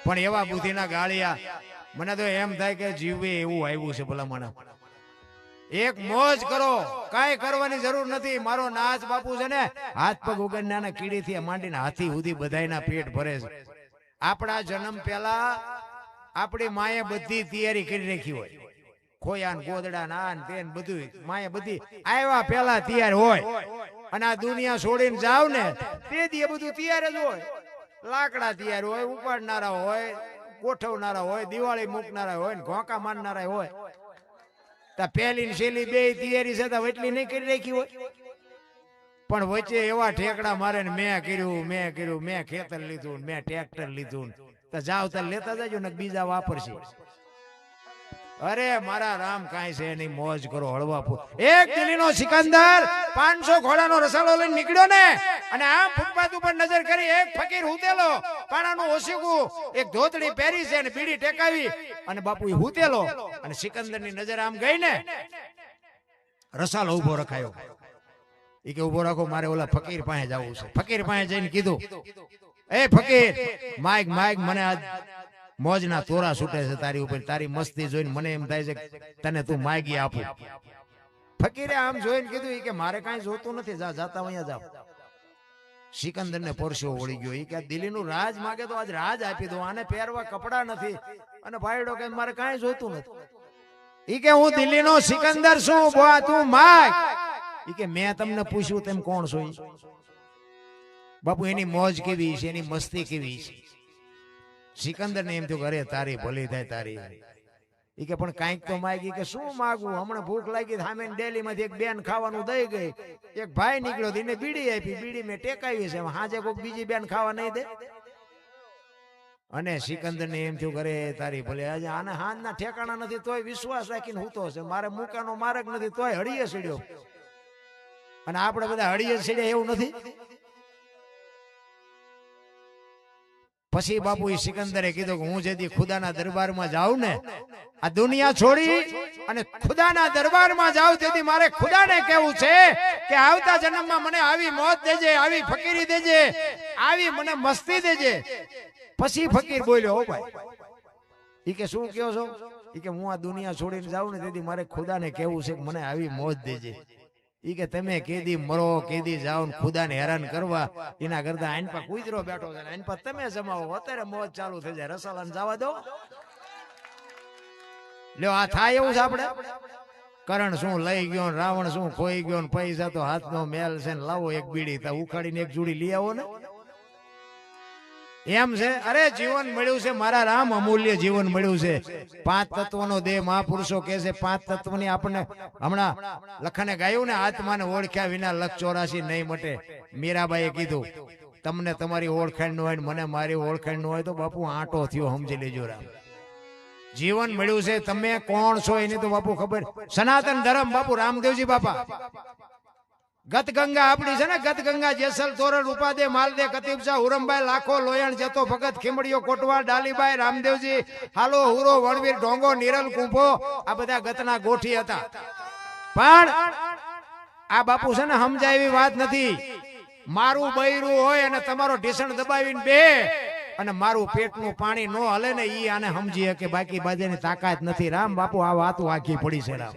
[SPEAKER 1] પણ એવા બુદ્ધિના ગાળિયા મને તો એમ થાય કે જીવે એવું આવ્યું છે ભલામણ. એક મોજ કરો, કાંઈ કરવાની જરૂર નથી. મારો નાચ બાપુ છે ને હાથ પગ ઉગડનાના કીડીથી માંડીને હાથી સુધી બધાયના પેટ ભરે છે. આપણા જન્મ પહેલા આપણી માએ બધી તૈયારી કરી રાખી હોય. ખોયા ને ગોદડા ના તેન બધું માએ બધી આવ્યા પહેલા તૈયાર હોય. અને આ દુનિયા છોડીને જાવ ને તે દી બધું તૈયાર જ હોય. લાકડા તૈયાર હોય, ઉપાડનારા હોય, ગોઠવનારા હોય, દિવાળી મૂકનારા હોય ને ઘોંકા મારનારા હોય. પહેલી ને છેલ્લી બે તૈયારી છે એટલી નહીં કરી રાખી હોય. પણ વચ્ચે એવા ઠેકડા મારે ને મેં કર્યું, મેં ખેતર લીધું, મેં ટ્રેક્ટર લીધું. તો જાવ તો લેતા જજો ને બીજા વાપરશે. અરે મારા રામ કાંઈ છે નહીં, મોજ કરો, હળવા. એક દિલ્હીનો સિકંદર 500 ઘોડાનો રસાલો લઈને નીકળ્યો ને અને આમ ફૂટપાથ ઉપર નજર કરી એક ફકીર હુતેલો પાણાનું ઓશીકું એક ધોતડી પહેરી છે અને બીડી ટેકાવી અને બાપુ હુતેલો અને સિકંદરની નજર આમ ગઈ ને રસાલો ઉભો રખાયો. એ કે ઉભો રાખો, મારે ઓલા ફકીર પાસે જવું છે. ફકીર પાસે જઈને કીધું, એ ફકીર, માઈક માઈક, મને આજ મોજના તોરા છૂટે છે તારી ઉપર. તારી મસ્તી જોઈને મને એમ થાય છે તને તું માગી આપું. ફકીરે આમ જોઈને કીધું કે મારે કાંઈ જોતું નથી, જાતા અહીંયા જાવ. સિકંદર ને પરસ્યો વળી ગયો. એ કે દિલ્હીનું રાજ માગે તો આજ રાજ આપી દો, આને પહેરવા કપડા નથી. અને ભાઈડો કે મારે કાંઈ જોતું નથી. ઈ કે હું દિલ્હીનો સિકંદર છું, બોા તું માગ. ઈ કે મેં તમને પૂછ્યું તેમ કોણ છો? બાપુ એની મોજ કેવી છે, એની મસ્તી કેવી છે. સિકંદર ને એમ થયું, અરે તારી ભલી થાય તારી. ઈ કે પણ કાંઈક તો માગી. કે શું માગવું? હમણાં ભૂખ લાગી, સામે ડેલી માંથી એક બેન ખાવાનું દઈ ગઈ. એક ભાઈ નીકળ્યો, એને બીડી આપી, બીડી મેં ટેકાવી છે, હાજે કોઈક બીજી બેન ખાવા નહીં દે. અને સિકંદર ને એમ થયું, અરે તારી ભલે, આજે આને હાંજના ઠેકાણા નથી તોય વિશ્વાસ રાખીને હૂતો છે. મારે મુકાનો માર્ગ નથી તોય હળીએ સીડ્યો. અને આપણે બધા હળીએ સીડ્યા એવું નથી. પછી બાપુ એ સિકંદરે કીધું કે હું જેથી ખુદાના દરબારમાં જાઉં ને, આ દુનિયા છોડી અને ખુદાના દરબારમાં જાઉં, તેથી મારે ખુદાને કહેવું છે કે આવતા જન્મમાં મને આવી મોત દેજે, આવી ફકીરી દેજે, આવી મને મસ્તી દેજે. પછી ફકીર બોલ્યો, ઓ ભાઈ, ઈ કે શું કહો છો? ઈ કે હું આ દુનિયા છોડીને જાઉં ને, તેથી મારે ખુદાને કહેવું છે કે મને આવી મોત દેજે. ઈ કે તમે કેદી મરો, કેદી જાઓ ખુદાને હેરાન કરવા, એના કરતા આઈન પર કુતરો બેઠો છે, આઈન પર તમે જમાવો, અત્યારે મોજ ચાલુ થઈ જાય, રસાલાને જવા દો. લ્યો, આ થાય એવું છે આપણે? કરણ શું લઈ ગયો, રાવણ શું ખોઈ ગયો, પૈસા તો હાથનો મેલ છે ને, લાવો એક બીડી તા ઉખાડીને એક જોડી લઈ આવો ને. એમ છે? અરે જીવન મળ્યું છે મારા રામ, અમૂલ્ય જીવન મળ્યું છે. 5 તત્વનો દેહ મહાપુરુષો કહે છે. 5 તત્વની આપણને હમણાં લખને ગાયું ને, આત્માને ઓળખ્યા વિના લખ 84 નહીં મટે. મીરાબાઈએ કીધું, તમને તમારી ઓળખાણ ન હોય, મને મારી ઓળખાણ ન હોય તો બાપુ આંટો થયો, સમજી લેજો. રામ જીવન મળ્યું છે, તમે કોણ છો એની તો બાપુ ખબર. સનાતન ધર્મ બાપુ રામદેવજી બાપા. ગત ગંગા આપણી છે ને, ગત ગંગા, જેસલ તોરણ, રૂપાદે, માલદે, કતીબશા, હુરમભાઈ, લાખો, લોયણ, જતો, ભગત, ખીમડીઓ, કોટવા, ડાલીબાઈ, રામદેવજી, હાલો, હુરો, વણવીર, ઢોંગો, નિરલ, કુંભો, આ બધા ગતના ગોઠી હતા. પણ આ બાપુ છે ને, સમજાય એવી વાત નથી. મારું બૈરું હોય અને તમારો ઢીસણ દબાવીને બે અને મારું પેટનું પાણી નો હલે ને, ઈ આને સમજી કે બાકી બાજેની તાકાત નથી. રામ બાપુ આ વાતો આખી પડી છે. રામ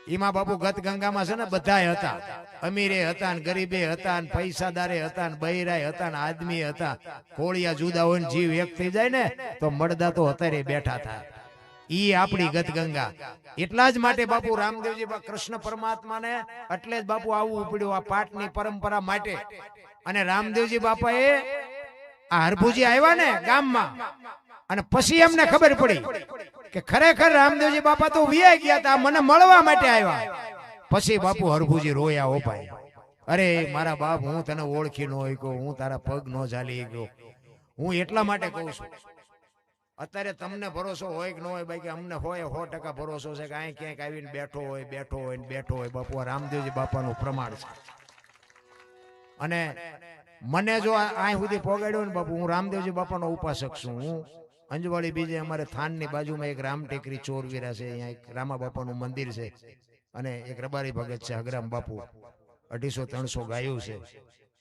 [SPEAKER 1] એમાં બાપુ ગત ગંગામાં છે ને બધા હતા. અમીરે હતા ને ગરીબે હતા ને પૈસાદારે હતા ને બૈરાય હતા ને આદમી હતા. કોળિયા જુદા હોય ને જીવ એક થઈ જાય ને તો મળદા તો અત્યારે બેઠા થાય. ઈ આપણી ગત ગંગા. એટલા જ માટે બાપુ રામદેવજી કૃષ્ણ પરમાત્માને એટલે જ બાપુ આવવું પડ્યું આ પાઠની પરંપરા માટે. અને રામદેવજી બાપાએ આ હરભુજી આવ્યા ને ગામમાં, અને પછી એમને ખબર પડી કે ખરેખર રામદેવજી બાપા તો વિયા ગયા હતા, મને મળવા માટે આવ્યા. પછી બાપુ હરભુજી રોયા, ઓ ભાઈ, અરે મારા બાપ, હું તને ઓળખી ન હોય, હું તારા પગ ન ઝાલી ગયો. હું એટલા માટે કહું છું, અત્યારે તમને ભરોસો હોય કે ન હોય, બાકી અમને હોય 100% ભરોસો છે કે અહીં ક્યાંક આવીને બેઠો હોય ને બેઠો હોય. બાપુ રામદેવજી બાપાનું પ્રમાણ છે. અને મને જો અહીં સુધી પોગાડ્યો ને બાપુ, હું રામદેવજી બાપાનો ઉપાસક છું. હું અંજવાળી બીજે અમારે થાનની બાજુમાં એક રામ ટેકરી ચોરવીરા છે, અહીંયા એક રામા બાપાનું મંદિર છે, અને એક રબારી ભગત છે હગરામ બાપુ, 250-300 ગાયું છે.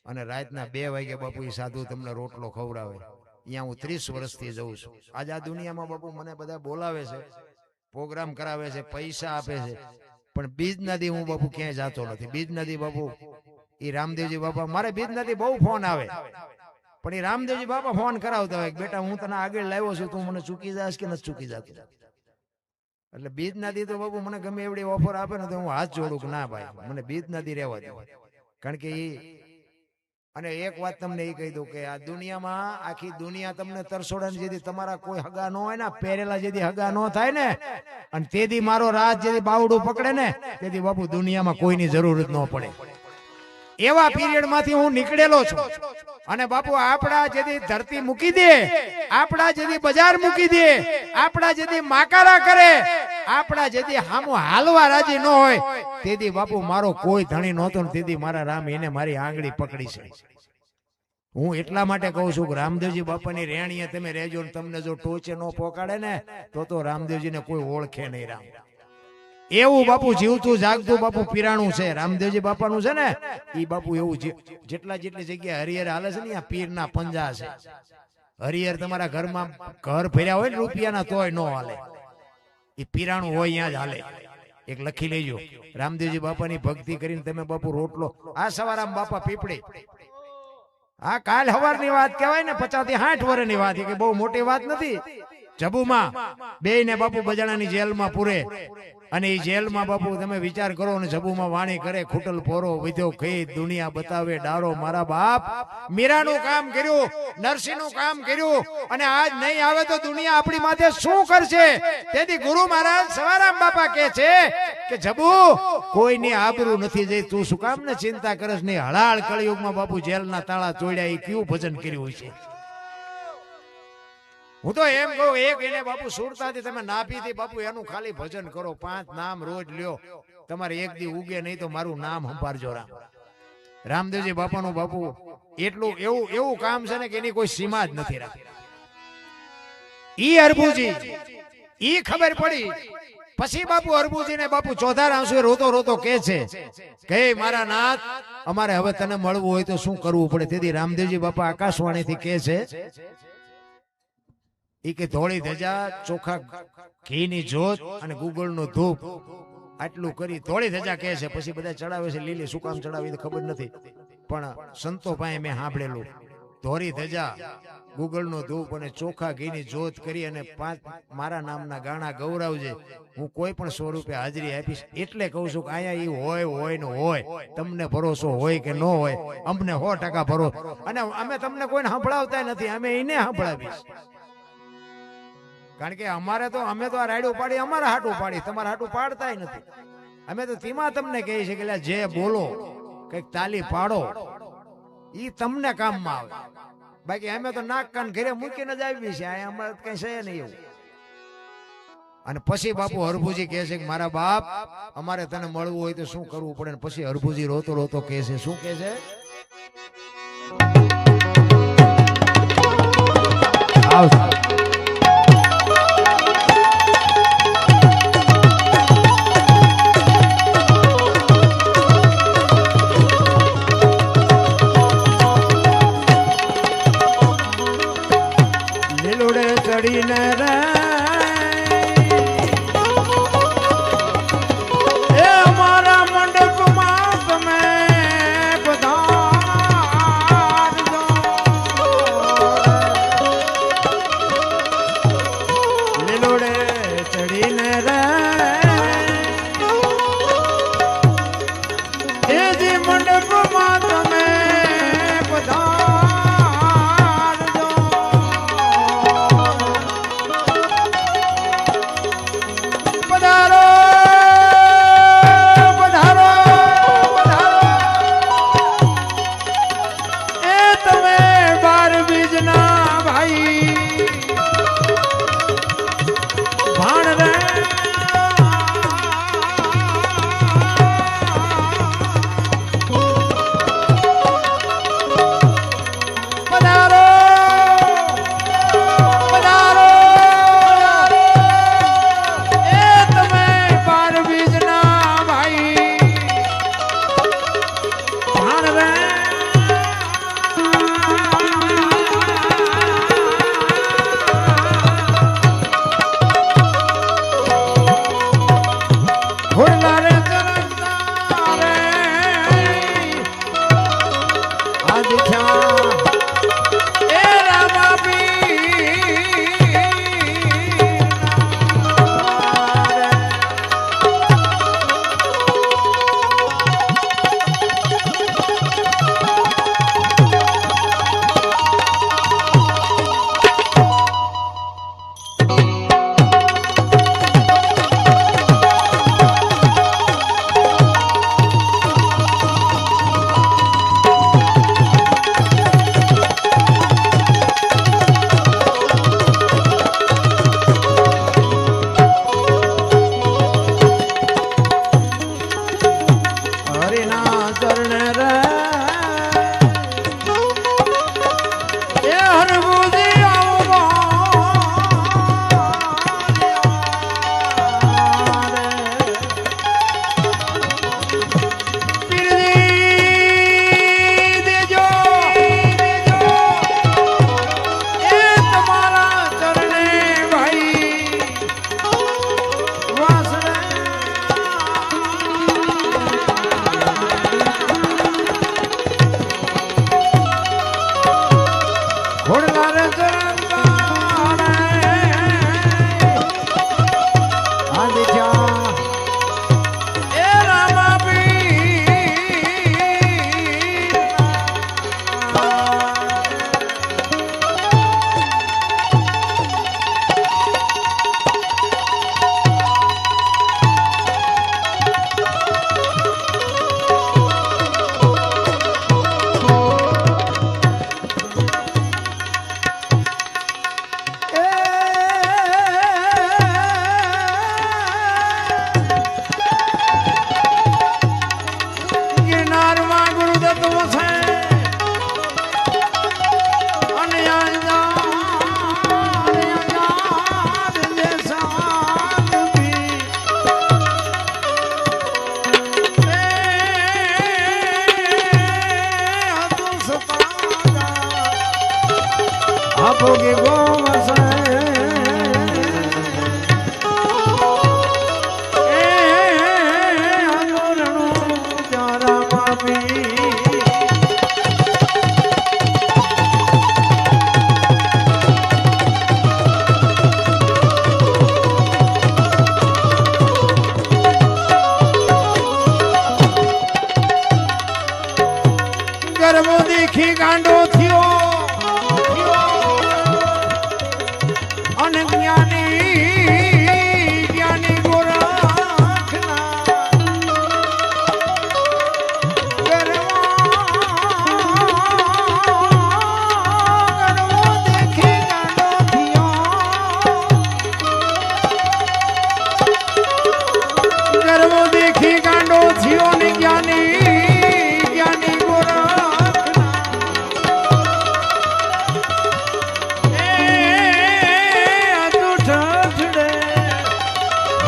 [SPEAKER 1] અને રાતના 2 વાગે બાપુ એ સાધુ તમને રોટલો ખવડાવે. અહીંયા હું 30 વર્ષથી જઉં છું. આજ આ દુનિયામાં બાપુ મને બધા બોલાવે છે, પ્રોગ્રામ કરાવે છે, પૈસા આપે છે, પણ બીજ નદી હું બાપુ ક્યાંય જતો નથી. બીજ નદી બાપુ એ રામદેવજી બાપા, મારે બીજ નદી બહુ ફોન આવે, પણ એ રામદેવજી બાપા ફોન કરાવતા હોય, બેટા હું તને આગળ લાવ્યો છું, તું મને ચૂકી જાશ કે નથી ચૂકી જતો. એટલે બીજ નદી તો બાપુ મને ગમે એવડી ઓફર આપે ને તો હું હાથ જોડું કે ના ભાઈ, મને બીજ નદી રહેવા દે. કારણ કે એ, અને એક વાત તમને એ કહી દઉં કે આ દુનિયામાં આખી દુનિયા તમને તરસોડા જેથી તમારા કોઈ હગા ન હોય ને, પહેરેલા જેથી હગા ન થાય ને, અને તેથી મારો રાજ જેથી બાવડું પકડે ને, તેથી બાપુ દુનિયામાં કોઈની જરૂરત ન પડે. એવા પીરિયડ માંથી હું નીકળેલો છું. અને બાપુ આપડા જેથી ધરતી મૂકી દે, આપડા જેથી બજાર મૂકી દે, આપડા જેથી માકારા કરે, આપડા જેથી હામો હાલવા રાજી ન હોય, તેથી બાપુ મારો કોઈ ધણી નહોતો ને, તેથી મારા રામ એને મારી આંગળી પકડી છે. હું એટલા માટે કહું છું કે રામદેવજી બાપાની રેણીએ તમે રહેજો, ને તમને જો ટોચે ન પોકાડે ને તો રામદેવજીને કોઈ ઓળખે નહીં. રામ એવું બાપુ જીવતું જાગતું બાપુ પીરાણું છે. રામદેવજી બાપાનું છે ને ઈ બાપુ એવું જેટલી જગ્યાએ હરિહર હાલે છે ને ત્યાં પીરના પંજા છે. હરિહર તમારા ઘરમાં ઘર ભર્યા હોય ને રૂપિયાના તોય ન હાલે. એ પીરાણું હોય ત્યાં જ હાલે. એક લખી લેજો, રામદેવજી બાપાની ભક્તિ કરીને તમે બાપુ રોટલો. આ સવારામ બાપા પીપળી, આ કાલ સવારની વાત કહેવાય ને, 50 થી 60 વર્ષની વાત, કે બહુ મોટી વાત નથી. જબુમાં બે ને બાપુ બજાણાની જેલમાં પૂરે, અને એ જેલમાં બાપુ તમે વિચાર કરો ને, જબુમાં વાણી કરે, ખૂટલ પોરો વિધો ખઈ દુનિયા બતાવે ડારો. મારા બાપ મીરાનું કામ કર્યું, નરસિંહનું કામ કર્યું, અને આજ નહીં આવે તો દુનિયા આપણી માથે શું કરશે? તેથી ગુરુ મહારાજ સવારામ બાપા કહે છે કે જબુ કોઈની આબરૂ નથી જઈ, તું શું કામ ને ચિંતા કરસ? નહીં હળાળ કળિયુગમાં બાપુ જેલના તાળા તોડ્યા, એ કયું ભજન કર્યું છે? હું તો એમ કહું, એક એને બાપુ સુરતાથી તમે નાભીથી બાપુ એનું ખાલી ભજન કરો, 5 નામ રોજ લ્યો, તમારે એક દી ઉગે નહીં તો મારું નામ સંભાળજો. રામદેવજી બાપાનું બાપુ એટલું એવું કામ છે ને કે એની કોઈ સીમા જ નથી રાખી. ઈ અરબુજી ઈ ખબર પડી પછી બાપુ અરબુજી ને બાપુ ચોધાર આંસુએ રોતો રોતો કે છે કે મારા નાથ, અમારે હવે તને મળવું હોય તો શું કરવું પડે? તેથી રામદેવજી બાપા આકાશવાણીથી કે છે ઈ કે ધોળી ધજા, ચોખા ઘીની જોત અને ગુગળનો ધૂપ, આટલું કરી ધોળી ધજા કહે છે. પછી બધા ચડાવે છે લીલી, શું કામ ચડાવી ખબર નથી, પણ સંતો પાસે મેં સાંભળેલું, ધોળી ધજા, ગુગળનો ધૂપ અને ચોખા ઘીની જોત કરી અને 5 મારા નામના ગાણા ગૌરાવજે. હું કોઈ પણ 100 રૂપિયા હાજરી આપીશ. એટલે કહું છું કે અહીંયા ઈ હોય ને હોય, તમને ભરોસો હોય કે ન હોય, અમને 100% ભરોસો. અને અમે તમને કોઈને સંભળાવતા નથી, અમે એને સંભળાવીશ. કારણ કે અમે તો આ રાયડું પાડી અમારા હાટું પાડી, તમારા હાટું પાડતા નથી. અમે તો તેમાં તમને કહીએ છીએ કે જે બોલો કઈક તાલી પાડો, ઈ તમને કામમાં આવે. બાકી અમે તો નાક કાન ઘરે મૂકીને જ આવી છે, અહીંયા અમારે કઈ છે નહીં એવું. અને પછી બાપુ હરભુજી કહે છે કે મારા બાપ, અમારે તને મળવું હોય તો શું કરવું પડે? પછી હરભુજી રોતો રોતો કહે છે, શું કહે છે? ચડીને રે એ અમારા મંડપમાં તમે પધારજો.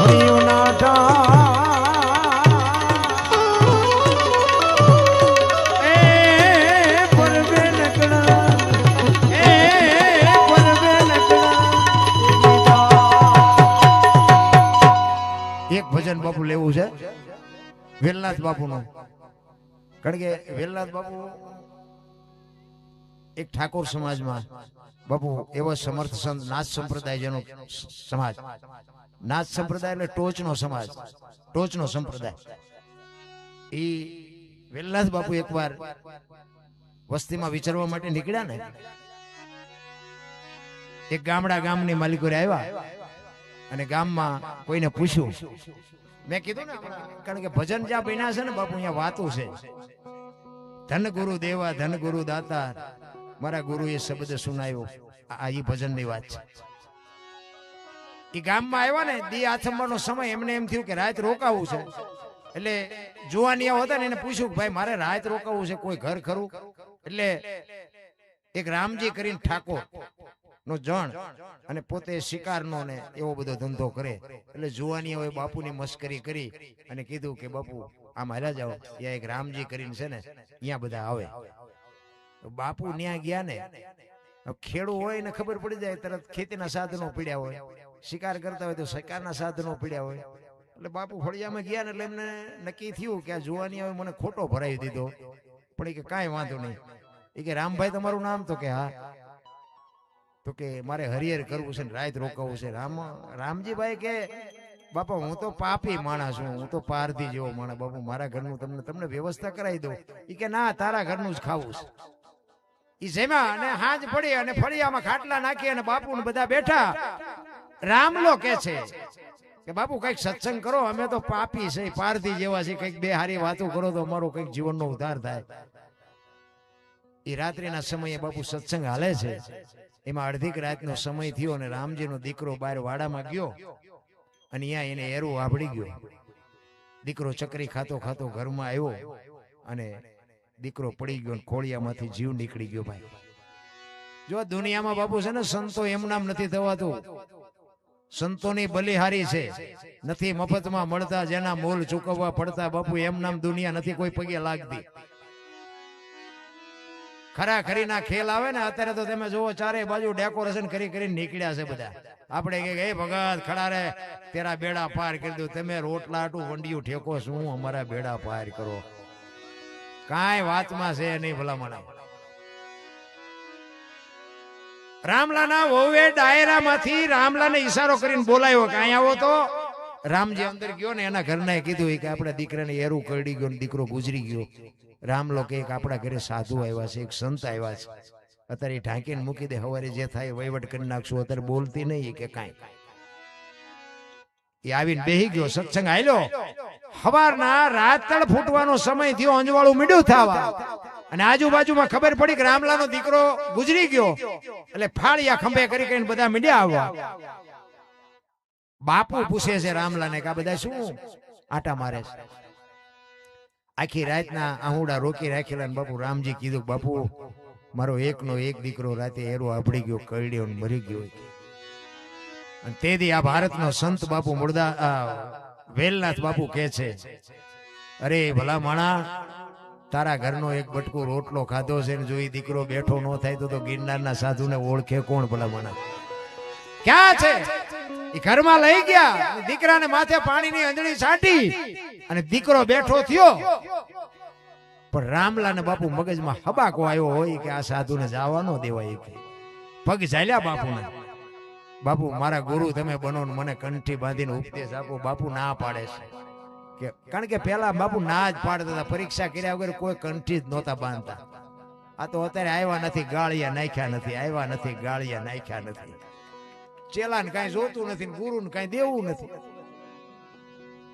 [SPEAKER 1] એક ભજન બાપુ લેવું છે વેલનાથ બાપુનું, કારણ કે વેલનાથ બાપુ એક ઠાકોર સમાજમાં બાપુ એવો સમર્થ સંત નાથ સંપ્રદાય જેનો સમાજ, નાથ સંપ્રદાય એટલે ટોચનો સમાજ, ટોચનો સંપ્રદાય. એ વેલનાથ બાપુ એકવાર વસ્તીમાં વિચરવા માટે નીકળ્યા ને, એક ગામની માલિકો આવ્યા અને ગામમાં કોઈને પૂછ્યું. મેં કીધું ને, કારણ કે ભજન જ્યાં બન્યા છે ને બાપુ અહીંયા વાતું છે, ધન ગુરુ દેવા ધન ગુરુ દાતા મારા ગુરુએ શબ્દ સુનાયો. આ ઈ ભજનની વાત છે. એ ગામમાં આવ્યા ને દી આથમવાનો સમય, એમને એમ થયું કે રાત રોકાવું છે. એટલે જુવાનિયા હતા ને એને પૂછ્યું કે ભાઈ મારે રાત રોકાવું છે, કોઈ ઘર ખરું? એટલે એક રામજી કરીને ઠાકોર નો જણ અને પોતે શિકારનો ને એવો બધો ધંધો કરે. એટલે જુવાનિયાઓએ બાપુની મસ્કરી કરી અને કીધું કે બાપુ આમ હાલ્યા જાઓ, ત્યાં એક રામજી કરીને છે ને અહીંયા બધા આવે. બાપુ ત્યાં ગયા ને, ખેડૂ હોય ને ખબર પડી જાય તરત ખેતીના સાધનો પીડ્યા હોય, શિકાર કરતા હોય તો શિકારના સાધનો પીડ્યા હોય. એટલે બાપુ ફળિયામાં ગયા ને એટલે એમને નક્કી થયું કે આ જુવાનિયાઓએ મને ખોટો ભરાવી દીધો. પણ એ કે કાંઈ વાંધો નહીં. એ કે રામભાઈ તમારું નામ? તો કે હા. તો કે મારે હરિહર કરવું છે ને રાત રોકાવું છે. રામજીભાઈ કે બાપા હું તો પાપી માણસ છું, હું તો પારધી જેવો માણસ, બાપુ મારા ઘરનું તમને વ્યવસ્થા કરાવી દઉં. એ કે ના, તારા ઘરનું જ ખાવું છે. એ જેમાં અને હાજ પડી અને ફળિયામાં ખાટલા નાખી અને બાપુ ને બધા બેઠા. રામલો કે છે કે બાપુ કઈક સત્સંગ કરો, અમે તો પાપી છે, પારધી જેવા છે, કઈક બે હારી વાતો કરો તો અમારો કઈક જીવનનો ઉદ્ધાર થાય. એ રાત્રિના સમયે બાપુ સત્સંગ હાલે છે. એમાં અડધીક રાતનો સમય થયો અને રામજીનો દીકરો બહાર વાડામાં ગયો અને અહીંયા એને એરું વાપડી ગયો. દીકરો ચકરી ખાતો ખાતો ઘરમાં આવ્યો અને દીકરો પડી ગયો, ખોળિયામાંથી જીવ નીકળી ગયો. ભાઈ જો દુનિયામાં બાપુ છે ને સંતો એમ નામ નથી થવાતું. સંતોની બલિહારી છે, નથી મફતમાં મળતા, જેના મોલ ચૂકવવા પડતા. બાપુ એમ નામ દુનિયા નથી કોઈ પગે લાગતી. ખરા ખરીના ખેલ આવે ને અત્યારે તો તમે જોવો ચારે બાજુ ડેકોરેશન કરી કરીને નીકળ્યા છે બધા. આપણે કે હે ભગત ખડા રે તેરા બેડા પાર કરી દો, તમે રોટલા આટું વંડિયું ઠેકો શું અમારા બેડા પાર કરો. કાંઈ વાતમાં છે નહીં ભલામણ. રામલાના વહુએ ડાયરામાંથી રામલાને ઈશારો કરીને બોલાયો કે અહીંયા આવો. તો રામજી અંદર ગયો ને એના ઘરનાએ કીધું કે આપણા દીકરાને એરું કરડી ગયો ને દીકરો ગુજરી ગયો. રામલો કે આપણા ઘરે સાધુ આવ્યા છે, એક સંત આવ્યા છે, અત્યારે ઢાંકીને મૂકી દે, હવારે જે થાય વહીવટ કરી નાખશું, અત્યારે બોલતી નહીં કે કાંઈ. એ આવીને બેહી ગયો. સત્સંગ આયલો. હવારના રાતળ ફૂટવાનો સમય થયો, અંજવાળું મીડું થવા અને આજુબાજુમાં ખબર પડી કે રામલાનો દીકરો ગુજરી ગયો. એટલે ફાળિયા ખંભે કરી કરીને બધા મીડ્યા આવવા. બાપુ પૂછે છે રામલાને કે આ બધા શું આટા મારે છે? આખી રાતના આહુડા રોકી રાખેલા. બાપુ રામજી કીધું બાપુ મારો એકનો એક દીકરો રાતે એરો આપડી ગયો, કરડ્યો ને મરી ગયો. અને તેથી આ ભારતનો સંત બાપુ વેલનાથ બાપુ કે છે, અરે ભલા માણા, તારા ઘરનો એક બટકું રોટલો ખાધો છે ને જો એ દીકરો બેઠો ન થાય તો ગિરનારના સાધુને ઓળખે કોણ? ભલા માણા ક્યાં છે? એ ઘરમાં લઈ ગયા, દીકરાને માથે પાણીની અંજળી છાંટી અને દીકરો બેઠો થયો. પણ રામલાને બાપુ મગજમાં હબાકો આવ્યો હોય કે આ સાધુને જવા ન દેવાય. પગ ઝાલ્યા બાપુને. બાપુ મારા ગુરુ તમે બનો ને મને કંઠી બાંધીને ઉપદેશ આપો. બાપુ ના પાડે છે, કારણ કે પેલા બાપુ ના જ પાડતા હતા. પરીક્ષા કર્યા વગર કોઈ કંઠી જ નહોતા બાંધતા. આ તો અત્યારે આવ્યા નથી, ગાળિયા નાખ્યા નથી, આવ્યા નથી, ગાળિયા નાખ્યા નથી. ચેલાને કઈ જોતું નથી, ગુરુ ને કઈ દેવું નથી.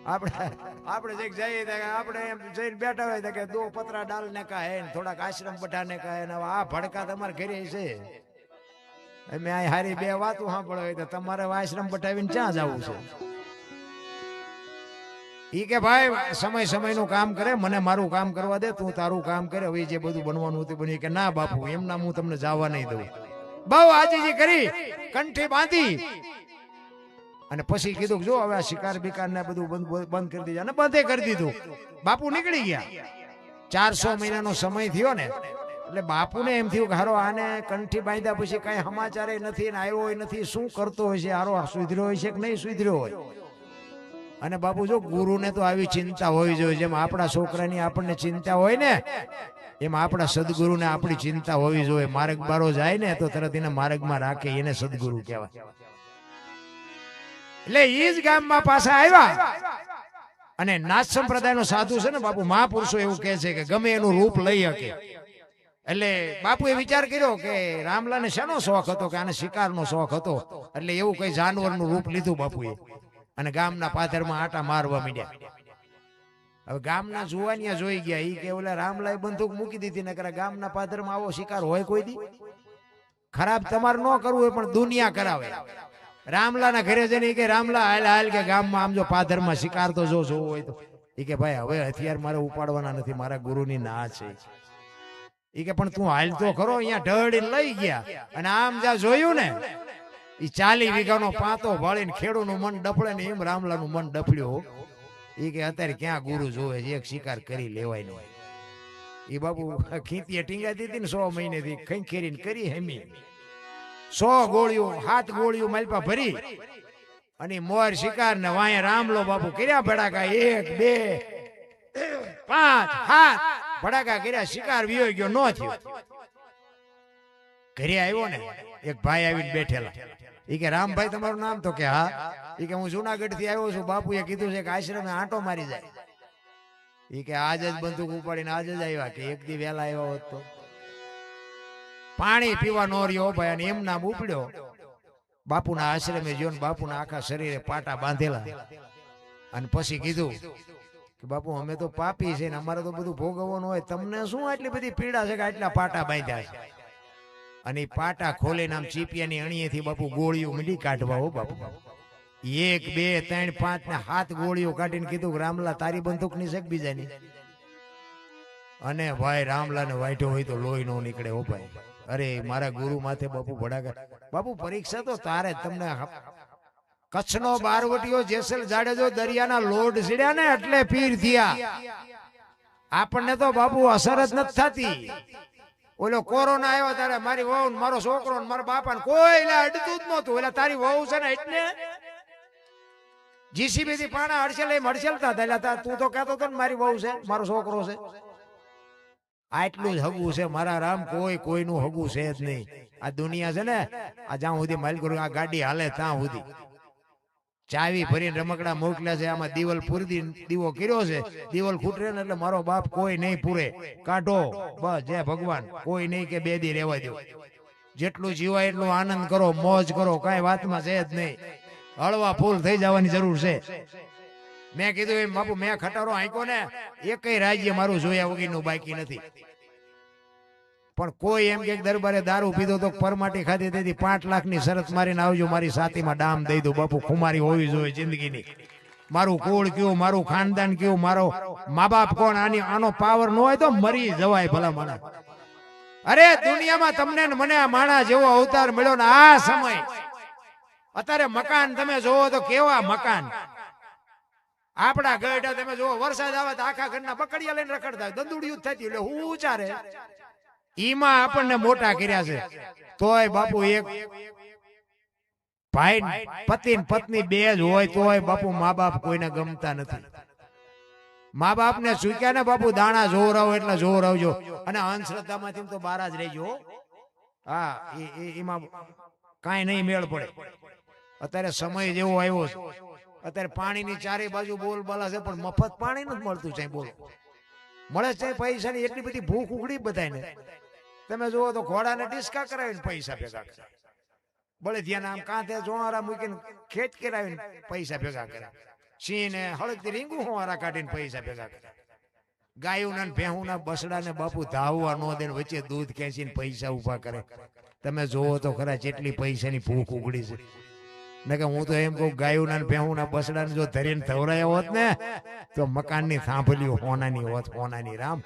[SPEAKER 1] આપણે જઈએ આપણે એમ જઈને બેઠા હોય કે દો પતરા ડાલ ને કહે, થોડાક આશ્રમ બઠા ને કહે. આ ભડકા તમારે ઘરે છે, અમે આ હારી બે વાતો સાંભળો હોય તો તમારે આશ્રમ બઠાવીને ક્યાં જવું છે? ઈ કે ભાઈ સમયનું કામ કરે, મને મારું કામ કરવા દે, તું તારું કામ કરે, હવે જે બધું બનવાનું હતું બન્યું. કે ના બાપુ એમના હું તમને જવા નહીં દઉં. બહુ આજીજી કરી, કંઠી બાંધી અને પછી કીધું જો હવે આ શિકાર બિકાર ને બધું બંધ કરી દીધું અને બંધે કરી દીધું. બાપુ નીકળી ગયા. 400 મહિનાનો સમય થયો ને એટલે બાપુને એમ થયું કે હારો આને કંઠી બાંધ્યા પછી કઈ સમાચાર નથી ને આવ્યો હોય નથી, શું કરતો હોય છે, હારો સુધર્યો હોય છે કે નહીં સુધર્યો હોય. અને બાપુ જો ગુરુને તો આવી ચિંતા હોવી જોઈએ, જેમ આપણા છોકરાની આપણને ચિંતા હોય ને એમ આપણા સદગુરુને આપણી ચિંતા હોવી જોઈએ. માર્ગ બારો જાય ને તો તરત એને માર્ગમાં રાખે, એને સદગુરુ કહેવાય. એટલે એ જ ગામમાં પાછા આવ્યા અને નાથ સંપ્રદાયનો સાધુ છે ને બાપુ, મહાપુરુષો એવું કહે છે કે ગમે એનું રૂપ લઈ શકે. એટલે બાપુએ વિચાર કર્યો કે રામલાને શેનો શોખ હતો કે આને શિકારનો શોખ હતો, એટલે એવું કઈ જાનવરનું રૂપ લીધું બાપુએ અને ગામના પાથરમાં આટા મારવા માંડ્યા. હવે ગામના જુવાનિયા જોઈ ગયા, ઈ કે ઓલા રામલાએ બંદૂક મૂકી દીધી ને કરે ગામના પાથરમાં આવો શિકાર હોય કોઈ દી? ખરાબ તમારે ન કરવું હોય પણ દુનિયા કરાવે. રામલાના ઘરે જઈને કે રામલા હાલ હાલ કે ગામમાં આમ જો પાથરમાં શિકાર તો જો જોવો હોય તો. ઈ કે ભાઈ હવે હથિયાર મારે ઉપાડવાના નથી, મારા ગુરુની ના છે. ઈ કે પણ તું હાલ તો ખરો. અહીંયા ઢળીને લઈ ગયા અને આમ જ્યાં જોયું ને ઈ 40 વીઘાનો પાતો ભાળીને ખેડૂનું મન ડફળે ને એમ રામલાનું મન ડફળ્યો. ઈ કે અત્યારે ક્યાં ગુરુ જોવે છે, એક શિકાર કરી લેવાય નહીં. ઈ બાપુ ખીતીએ ટીંગાતી હતી ને 100 મહિનેથી ખંખેરીને કરી હેમી 100 ગોળીઓ 7 ગોળીઓ માલપા ભરી અને મોર શિકાર ને વાય રામલો બાપુ કર્યા ભડાકા 1 2 5 7 ભડાકા કર્યા. શિકાર વિયો ગયો, નો થયો. ઘરે આવ્યો ને એક ભાઈ આવીને બેઠેલા. ઈ કે રામભાઈ તમારું નામ? તો કે હા. ઈ કે હું જુનાગઢ થી આવ્યો છું, બાપુએ કીધું છે કે આશ્રમે આંટો મારી જાય. ઈ કે આજ જ બંદૂક ઉપાડીને આજ જ આવ્યા, કે એક દી વહેલા આવ્યો હોત તો. પાણી પીવા નો રહ્યો ભાઈ અને એમ નામ ઉપડ્યો. બાપુના આશ્રમે જ્યો ને બાપુના આખા શરીરે પાટા બાંધેલા અને પછી કીધું કે બાપુ અમે તો પાપી છે ને અમારે તો બધું ભોગવવાનું હોય, તમને શું આટલી બધી પીડા છે કે આટલા પાટા બાંધ્યા છે? અને પાટા ખોલીને આમ ચીપિયાની અણીએથી બાપુ ગોળીઓ મીડી કાઢવા. હો બાપુ 1 2 3 5 ને 7 ગોળીઓ કાઢીને કીધું કે રામલા તારી બંદૂકની છે કે બીજાની? અને ભાઈ રામલાને વાઈટો હોય તો લોહી નો નીકળે. હો ભાઈ, અરે મારા ગુરુ માથે બાપુ ભડાકા. બાપુ પરીક્ષા તો તારે તમને. કચ્છનો બારવટીયો જેસલ જાડેજો દરિયાના લોડ સીડ્યા ને એટલે પીર થયા. આપણને તો બાપુ અસર જ નથી થતી. ઓલો કોરોના આવ્યો ત્યારે મારી વહુ ને મારો છોકરો ને મારા બાપા ને કોઈ અડતું જ નતું. એટલે તારી વહુ છે ને એટલે જીસીબી થી પાણા હડસેલ એમ હડસેલતા હતા. એટલે તું તો કહેતો હતો ને મારી વહુ છે, મારો છોકરો છે. આટલું જ હગું છે મારા રામ, કોઈ કોઈનું હગું છે જ નહીં. આ દુનિયા છે ને આ જ્યાં સુધી માલિક આ ગાડી હાલે ત્યાં સુધી ચાવી ભરીને રમકડા મોકલ્યા છે. આમાં દીવલ પૂરી દીવો કર્યો છે, દીવલ ખૂટરે ને એટલે મારો બાપ કોઈ નહીં પૂરે. કાઢો બસ, જય ભગવાન. કોઈ નહીં કે 2 દી રહેવા દો. જેટલું જીવાય એટલું આનંદ કરો, મોજ કરો, કઈ વાતમાં છે જ નહીં. હળવા ફૂલ થઈ જવાની જરૂર છે. મેં કીધું એમ બાપુ, મેં ખટારો આંક્યો ને એકય રાજ્ય મારું જોયા વગરનું બાકી નથી. પણ કોઈ એમ કે દરબારે દારૂ પીધો તો પરમાટી ખાધી તેથી 5 લાખની શરત મારીને આવજો, મારી સાતીમાં ડામ દઈ દો. બાપુ ખુમારી હોવી જોઈએ જિંદગીની. મારું કુળ કયું, મારું ખાનદાન કયું, મારો મા બાપ કોણ, આનો પાવર ન હોય તો મરી જવાય ભલા માણસ. અરે દુનિયામાં તમને મને આ માણા જેવો અવતાર મળ્યો ને આ સમય. અત્યારે મકાન તમે જોવો તો કેવા મકાન. આપડા ગઢા તમે જોવો, વરસાદ આવે તો આખા ઘરના બકડિયા લઈને રખડતા, દંદુડિયું થતી. એટલે હું ઉચારે ઈમાં આપણને મોટા કર્યા છે. તોય બાપુ એક ભાઈ પતિ ને પત્ની 2 જ હોય તોય બાપુ મા બાપ કોઈને ગમતા નથી. મા બાપ ને ચૂક્યા ને બાપુ દાણા જોરાવો એટલે જોરાવજો. અને અંધશ્રદ્ધામાંથી તો બહાર જ રહેજો. હા, એમાં કાંઈ નહીં મેળ પડે. અત્યારે સમય જેવો આવ્યો છે. અત્યારે પાણીની ચારે બાજુ બોલ બાલા છે પણ મફત પાણી નથી મળતું છે. બોલો મળે છે પૈસા ની એટલી બધી ભૂખ ઉગડી બધાને. તમે જુઓ તો ઘોડાને ડિસ્કા કરાવીને પૈસા ભેગા કરે, બળે ધ્યાન આમ કાંધે જોવારા મૂકીને ખેત કરાવીને પૈસા ભેગા કરે, સિંહ ને હળદથી રીંગું હોવારા કાઢીને પૈસા ભેગા કરે, ગાયુના ભેહુના બસડાને બાપુ ધાવવા ન દે વચ્ચે દૂધ ખેંચીને પૈસા ઉભા કરે. તમે જોવો તો ખરા જેટલી પૈસાની ભૂખ ઉગડી છે. ને કે હું તો એમ કહું ગાયુના ભેહુના બસડાને જો ધરીને ધવરાયા હોત ને તો મકાનની થાંભલીઓ હોનાની હોત, હોનાની રામ.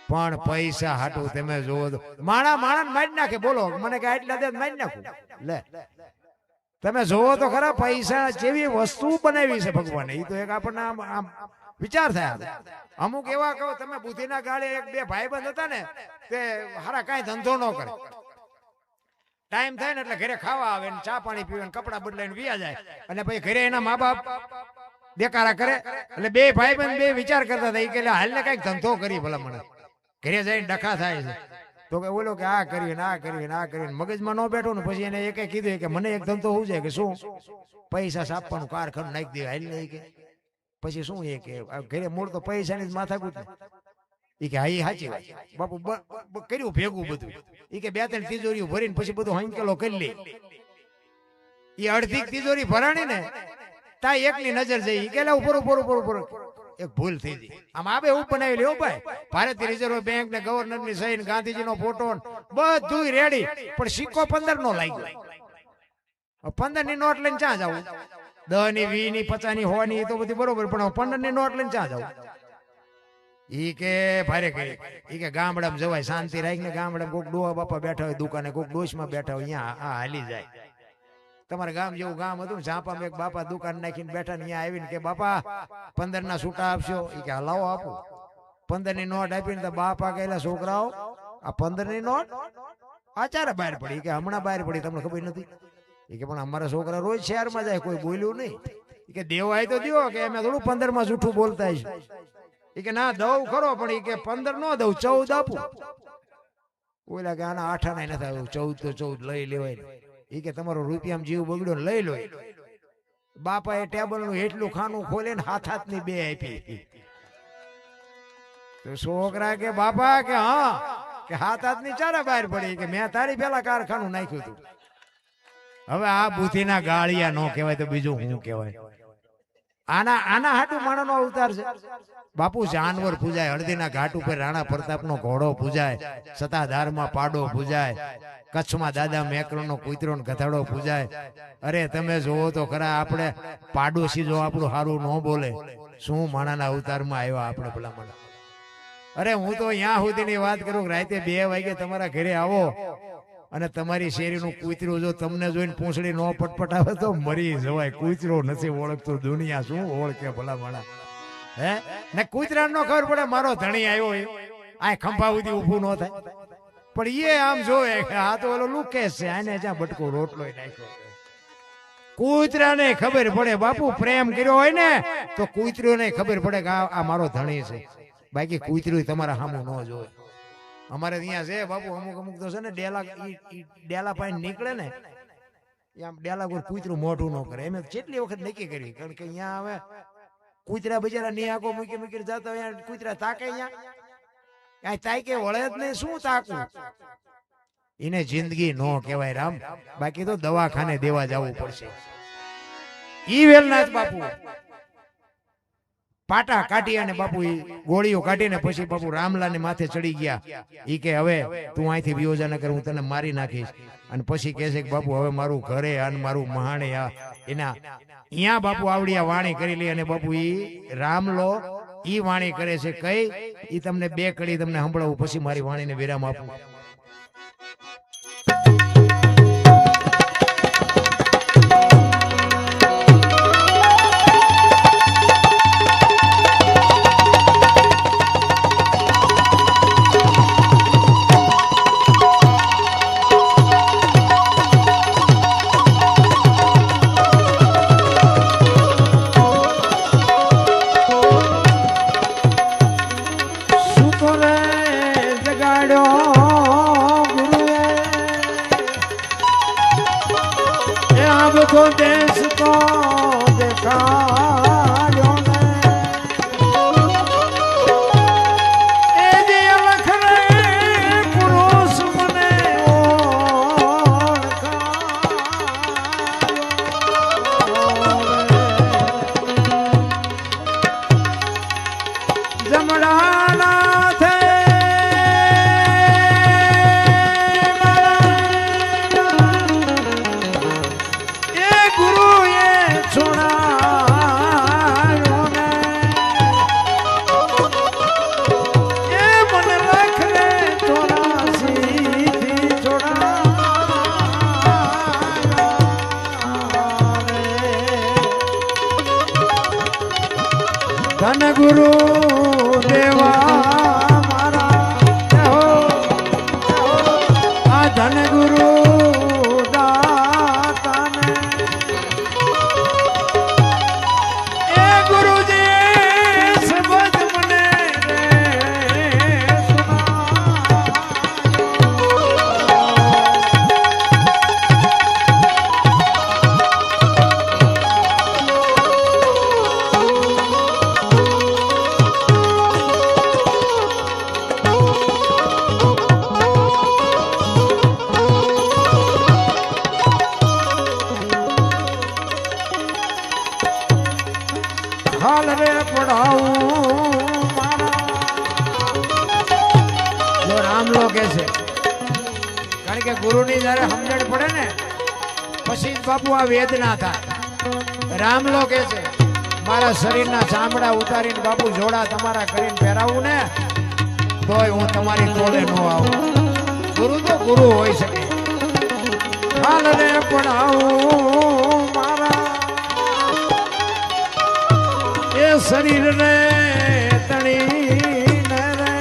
[SPEAKER 1] પણ પૈસા હાટું તમે જોવો તો માણા માણા મારી નાખે. બોલો મને કે આટલા દે મારી નાખું. લે તમે જોવો તો ખરા પૈસા જેવી વસ્તુ બનાવી છે ભગવાને, એ તો એક આપણને આમ વિચાર થાય. અમુક એવા કહો તમે બુદ્ધિના ગાળે એક બે ભાઈબંધ હતા ને તે હારા કાંઈ ધંધો ન કરે, ટાઈમ થાય ને એટલે ઘરે ખાવા આવે ને ચા પાણી પીવે ને કપડા બદલાઈને વિયા જાય, અને પછી ઘરે એના મા બાપ દેકારા કરે. એટલે બે ભાઈબંધ બે વિચાર કરતા હતા કે હાલ ને કઈક ધંધો કરી ભલા મને, ઘરે જઈને ડખા થાય છે. તો કે બોલો કે આ કર્યું ને આ કર્યું ને આ કર્યું, મગજમાં ન બેઠો ને પછી એને એકે કીધું કે મને એક ધંધો શું છે કે શું પૈસા સાપવાનું કારખાનું નાખી દે હાલ નહીં કે પછી શું એ કે ઘરે મૂળ તો પૈસાની જ માથાકૂટ એ કે હા એ સાચી વાત બાપુ કર્યું ભેગું બધું એ કે બે ત્રણ તિજોરીઓ ભરીને પછી બધું હંકેલો કરી લે. એ અડધી તિજોરી ભરાણી ને તા એકની નજર જઈ કે ઉપર ઉપર ઉપર ઉપર એક ભૂલ થઈ ગઈ. આમ આ બે હું બનાવી લ્યો ભાઈ, ભારતીય રિઝર્વ બેંક ને ગવર્નર ની સહી ને ગાંધીજી નો ફોટો બધું રેડી, પણ સિક્કો 15 નો લાગ્યો. 15 ની નોટ લઈને ક્યાં જવું? 10 ની 20 ની 50 ની 100 ની તો બધી બરોબર, પણ 15 ની નોટ લઈને ક્યાં જવું? ઈ કે ભારે કરી ઈ કે ગામડામાં જવાય, શાંતિ રાખીને ગામડામાં કોક ડોહા બાપા બેઠા હોય દુકાને, કોક ડોશમાં બેઠા હોય, અહીંયા આ હાલી જાય. તમારા ગામ જેવું ગામ હતું ને, ઝાંપામાં એક બાપા દુકાન નાખીને બેઠા ને અહીંયા આવીને કે બાપા 15 ના છૂટા આપશો? ઈ કે હલાવો આપું. 15 ની નોટ આપીને તો બાપા કહેલા છોકરાઓ આ 15 ની નોટ આચારે બહાર પડી, કે હમણાં બહાર પડી તમને ખબર નથી? એ કે પણ અમારા છોકરા રોજ શહેરમાં જાય, કોઈ બોલ્યું નહીં. એ કે દેવો હોય તો દેવો, કે અમે થોડું 15 માં જૂઠું બોલતા છે. એ કે ના દઉં ખરો, પણ એ કે 15 ન દઉં 14 આપું. ઓલા કે આના 8 આના નથી આવ્યું, 14 તો 14 લઈ લેવાય. એ કે તમારો રૂપિયામાં જીવ બગડ્યો ને લઈ લો. બાપા એ ટેબલ નું એટલું ખાનું ખોલે ને હાથ હાથ ની બે આપી. તો છોકરા કે બાપા કે હા કે હાથ હાથ ની ચારા બહાર પડી, કે મેં તારી પેલા કારખાનું નાખ્યું હતું. હવે આ બુદ્ધિના ગાળિયા નો કહેવાય તો બીજું શું કહેવાય? આના હાટું માણસનો અવતાર છે. બાપુ જાનવર પૂજાય, હળદીના ઘાટ ઉપર રાણા પ્રતાપનો ઘોડો પૂજાય, સતાધારમાં પાડો પૂજાય, કચ્છમાં દાદા મેકરણનો કૂતરો ને ગધાડો પૂજાય. અરે તમે જોવો તો ખરા, આપણે પાડોશી જો આપણું સારું ન બોલે, શું માણાના અવતારમાં આવ્યા આપણે ભલામણ. અરે હું તો અહીંયા સુધીની વાત કરું, રાતે 2 વાગે તમારા ઘરે આવો અને તમારી શેરીનું કૂતરું જો તમને જોઈને પૂંછડી નો પટપટાવે તો મરી જવાય. કૂતરો નથી ઓળખતો, દુનિયા શું ઓળખે ભલામણા? હે ને કૂતરા નો ખબર પડે મારો ધણી આવ્યો, આ ખંભા સુધી ઊભું ન થાય, પણ એ આમ જોવે કે આ તો ઓલો લુકેશ છે, આને જ્યાં બટકો રોટલો નાખ્યો. કૂતરાને ખબર પડે બાપુ, પ્રેમ કર્યો હોય ને તો કૂતરોને ખબર પડે કે આ મારો ધણી છે. બાકી કૂતરું તમારા સામું ન જોવે. અમારે ત્યાં છે બાપુ, અમુક તો છે ને ડેલા પાણી નીકળે ને આમ ડેલા કોઈ કૂતરું મોઢું ન કરે. એમ કેટલી વખત નક્કી કરી, કારણ કે અહીંયા હવે કૂતરા બજારા નિયાકો મૂકી મૂકી જતા હોય, કૂતરા તાકે અહીંયા તાકે વળે જ નહીં, શું તાકું? એને જિંદગી નો કહેવાય રામ. બાકી તો દવાખાને દેવા જવું પડશે. ઈ વેલનાથ બાપુ પાટા કાઢી અને બાપુ ગોળીઓ કાઢીને પછી બાપુ રામલાને માથે ચડી ગયા. ઈ કે હવે તું અહીંથી વિયોજા ન કર, હું તને મારી નાખીશ. અને પછી કહે છે કે બાપુ હવે મારું ઘરે અને મારું મહાણે એના અહીંયા બાપુ આવડિયા વાણી કરી લે. અને બાપુ ઈ રામલો ઈ વાણી કરે છે કઈ, ઈ તમને 2 કડી તમને સંભળાવું, પછી મારી વાણીને વિરામ આપું. જગાડ્યો ધન ગુરુ દેવા મારા આ ધન ગુરુ દાતાને એ ગુરુજી શબ્દ મને હાલ રે પડાવું મારા રામલો કે છે કારણ કે ગુરુની જયારે સમજણ પડે ને પછી બાપુ આ વેદના થાય રામલો કે છે મારા શરીરના ચામડા ઉતારીને બાપુ જોડા તમારા કરીને પહેરાવું ને તોય હું તમારી તોલે ન આવું ગુરુ તો ગુરુ હોઈ શકે હાલ રે પડાવું મારા એ શરીર રે તણી રે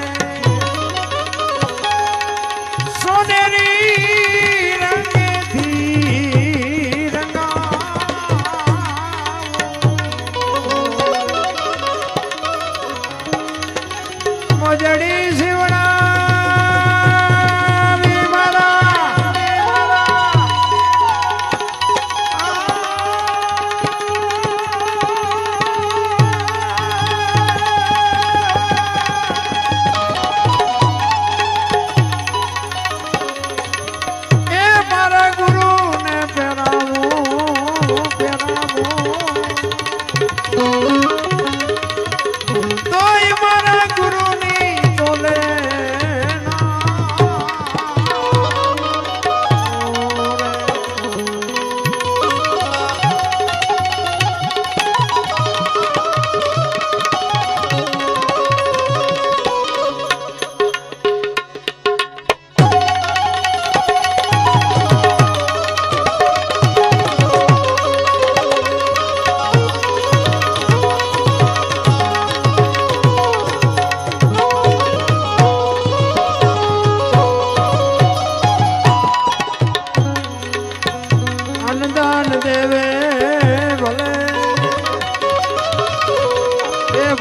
[SPEAKER 1] સોનેરી રંગથી રંગા મોજડી શિવડા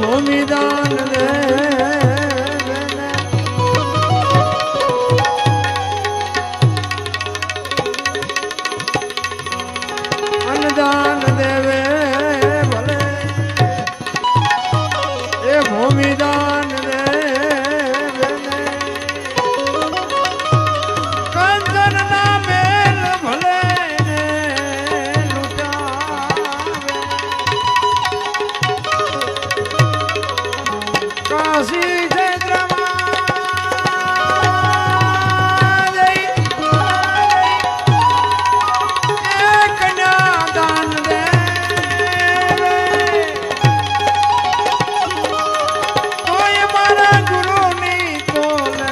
[SPEAKER 1] ભૂમિદાન દે અન્નદાન દેવે ભલે એ ભૂમિદાન દે કંચન ના મેલ ભલે કાશી ક્ષેત્રમાં જઈ કન્યાદાન દે કોઈ મારા ગુરુની તોલે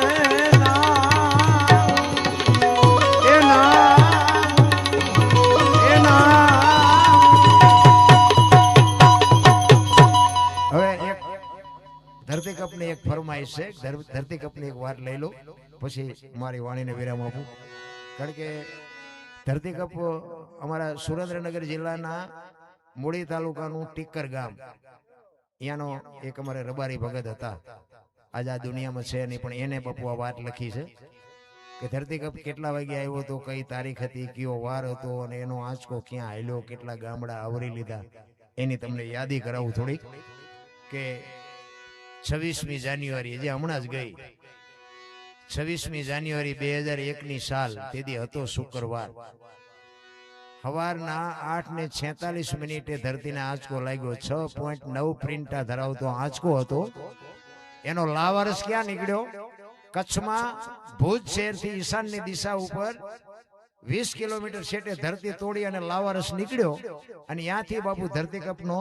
[SPEAKER 1] ધરતી કપની એક ફરમાઈશ છે ધરતી કપની એક વાત લઈ લો પછી મારી વાણીને વિરામ આપું કારણ કે ધરતી કપ અમારા સુરેન્દ્રનગર જિલ્લાના મૂળી તાલુકાનું ટીકર ગામ અહીંયાનો એક અમારે રબારી ભગત હતા આજ આ દુનિયામાં છે નહીં પણ એને બાપુ આ વાત લખી છે કે ધરતી કપ કેટલા વાગે આવ્યો હતો કઈ તારીખ હતી કયો વાર હતો અને એનો આંચકો ક્યાં હાલ્યો કેટલા ગામડા આવરી લીધા એની તમને યાદી કરાવું થોડીક કે 26મી જાન્યુઆરી જે હમણાં જ ગઈ 26મી જાન્યુઆરી 2001ની સાલ તેથી હતો શુક્રવાર સવારના 8:46 ધરતીને આંચકો લાગ્યો 6.9 પ્રિન્ટા ધરાવતો આંચકો હતો એનો લાવારસ ક્યાં નીકળ્યો કચ્છમાં ભુજ શહેરથી ઈશાનની દિશા ઉપર 20 કિલોમીટર છેટે ધરતી તોડી અને લાવારસ નીકળ્યો અને ત્યાંથી બાપુ ધરતી કપનો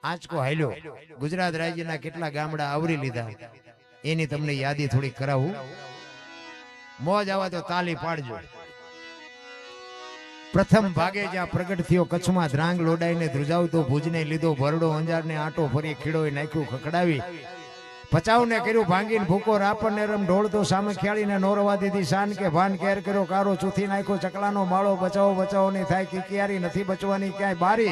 [SPEAKER 1] આંચકો હાલ્યો ગુજરાત રાજ્યના કેટલા ગામડા આવરી લીધા એની તમને યાદી થોડી કરાવું મોજ આવા તો તાલી પાડજો પ્રથમ ભાગે જ્યાં પ્રગટ થયો કચ્છમાં ધ્રાંગ લોડાઈને ધ્રુજાવતો ભુજને લીધો ભરડો અંજારને આટો ફરી ખીડોય નાખ્યું ખકડાવી પચાવને કર્યું ભાંગીને ભૂકો રાપણ ને રમ ઢોળતો સામે ખેડીને નોરવા દીધી શાન કે ભાન કેર કર્યો કારો ચૂથી નાખ્યો ચકલાનો માળો બચાવો બચાવો નહીં થાય કિકિયારી નથી બચવાની ક્યાંય બારી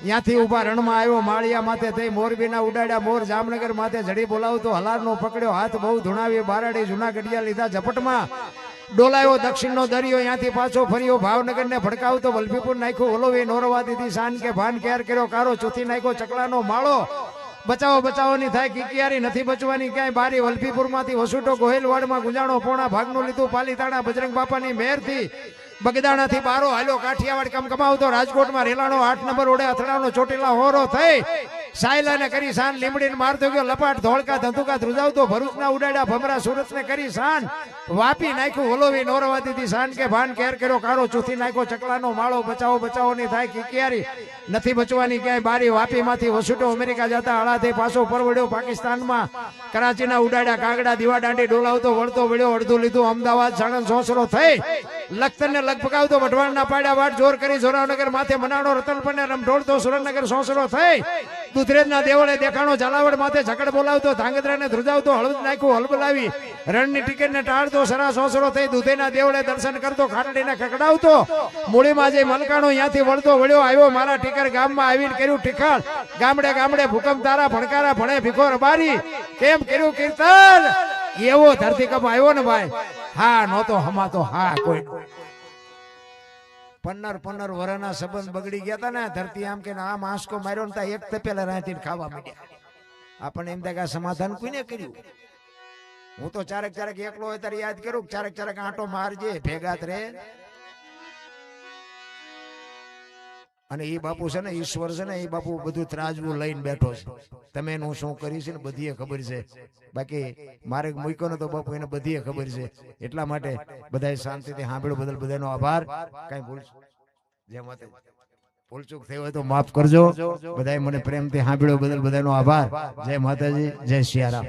[SPEAKER 1] ત્યાંથી ઉભા રણમાં આવ્યો માળિયા માથે થઈ મોરબીના ઉડાડ્યા મોર જામનગર માથે જડી બોલાવતો હલારનો પકડ્યો હાથ બહુ ધુણાવી બારાડી જૂના ગઢિયા લીધા ઝપટમાં ડોલાયો દક્ષિણનો દરિયો ત્યાંથી પાછો ફર્યો ભાવનગરને ભડકાવતો વલભીપુર નાખ્યો ઓલોવી નોરવા દીધી શાન કે ભાન કેર કર્યો કારો ચૂથી નાખ્યો ચકલાનો માળો બચાવો બચાવો ની થાય કિકિયારી નથી બચવાની ક્યાંય બારી વલભીપુર માંથી વસુટો ગોહિલવાડમાં ગુંજાણો પોણા ભાગનું લીધું પાલીતાણા બજરંગ બાપાની મહેરથી બગદાણાથી બારો હાલ્યો કાઠિયાવાડ કામ કમાવતો રાજકોટમાં રેલાણો 8 નંબર ઓડે અથડાનો ચોટીલા હોરો થઈ સાયલાને કરી શાન લીમડીને મારતો ગયો લપાટ ધોળકા ધંધુકા ધ્રુજાવતો ભરૂચના ઉડાડ્યા ભમરા સુરતને કરી શાન વાપી નાખ્યું ઓલોવી નોરવા દીધી શાન કે ભાન કેર કર્યો કારો ચૂથી નાખ્યો ચકલાનો માળો બચાવો બચાવો ની થાય કિકિયારી નથી બચવાની ક્યાંય બારી વાપીમાંથી વસુટો અમેરિકા જતા હળાથી પાછો પરવડ્યો પાકિસ્તાનમાં કરાચીના ઉડાડ્યા કાગડા દીવા દાંડી ડોલાવતો વળતો વળ્યો અડધું લીધું અમદાવાદ સાણંદ સોસરો થઈ લખતરને લગભગાવતો વઢવાણના પાડ્યા વાટ જોર કરી જોરાવનગર માથે મનાણો રતનપરને રમઢોળતો સુરેન્દ્રનગર સોસરો થઈ દુધરેજના દેવળે દેખાણો ઝાલાવડ માથે ઝકડ બોલાવતો ધાંગધ્રાને ધ્રુજાવતો હળદ નાખ્યું હલબલાવી રણની ટિકિટને ટાળતો સરા સોસરો થઈ દુધેના દેવળે દર્શન કરતો ખાટડીને ખકડાવતો મૂળીમાં જઈ મલકાણો ત્યાંથી વળતો વળ્યો આવ્યો મારા ટીકર ગામમાં આવીને કર્યું ઠીકાણ ગામડે ગામડે ભૂકંપ તારા ભણકારા ભણે ભીખો રબારી કેમ કર્યું કીર્તન એવો ધરતીકંપ આવ્યો ને ભાઈ હા નહોતો હમાતો હા કોઈ 15 વર્ષના સંબંધ બગડી ગયા હતા ને ધરતી આમ કે આમ આંસકો માર્યો ને એક તપેલા રાતી ખાવા માંડ્યા આપણને એમ થાય સમાધાન કોઈને કર્યું હું તો ચારેક એકલો હોય ત્યારે યાદ કરું ચારેક આંટો મારજે ભેગા રે અને એ બાપુ છે ને ઈશ્વર છે ને એ બાપુ બધું ત્રાજવું લઈને બેઠો છે તમે એનું શું કરી છે ને બધી ખબર છે બાકી મારે મૂક્યો ને તો બાપુ એને બધી ખબર છે એટલા માટે બધા શાંતિથી સાંભળ્યો બદલ બધાનો આભાર કઈ ભૂલ જે મતે ભૂલચૂક થઈ હોય તો માફ કરજો બધાએ મને પ્રેમથી સાંભળ્યો બદલ બધાનો આભાર જય માતાજી જય સિયારામ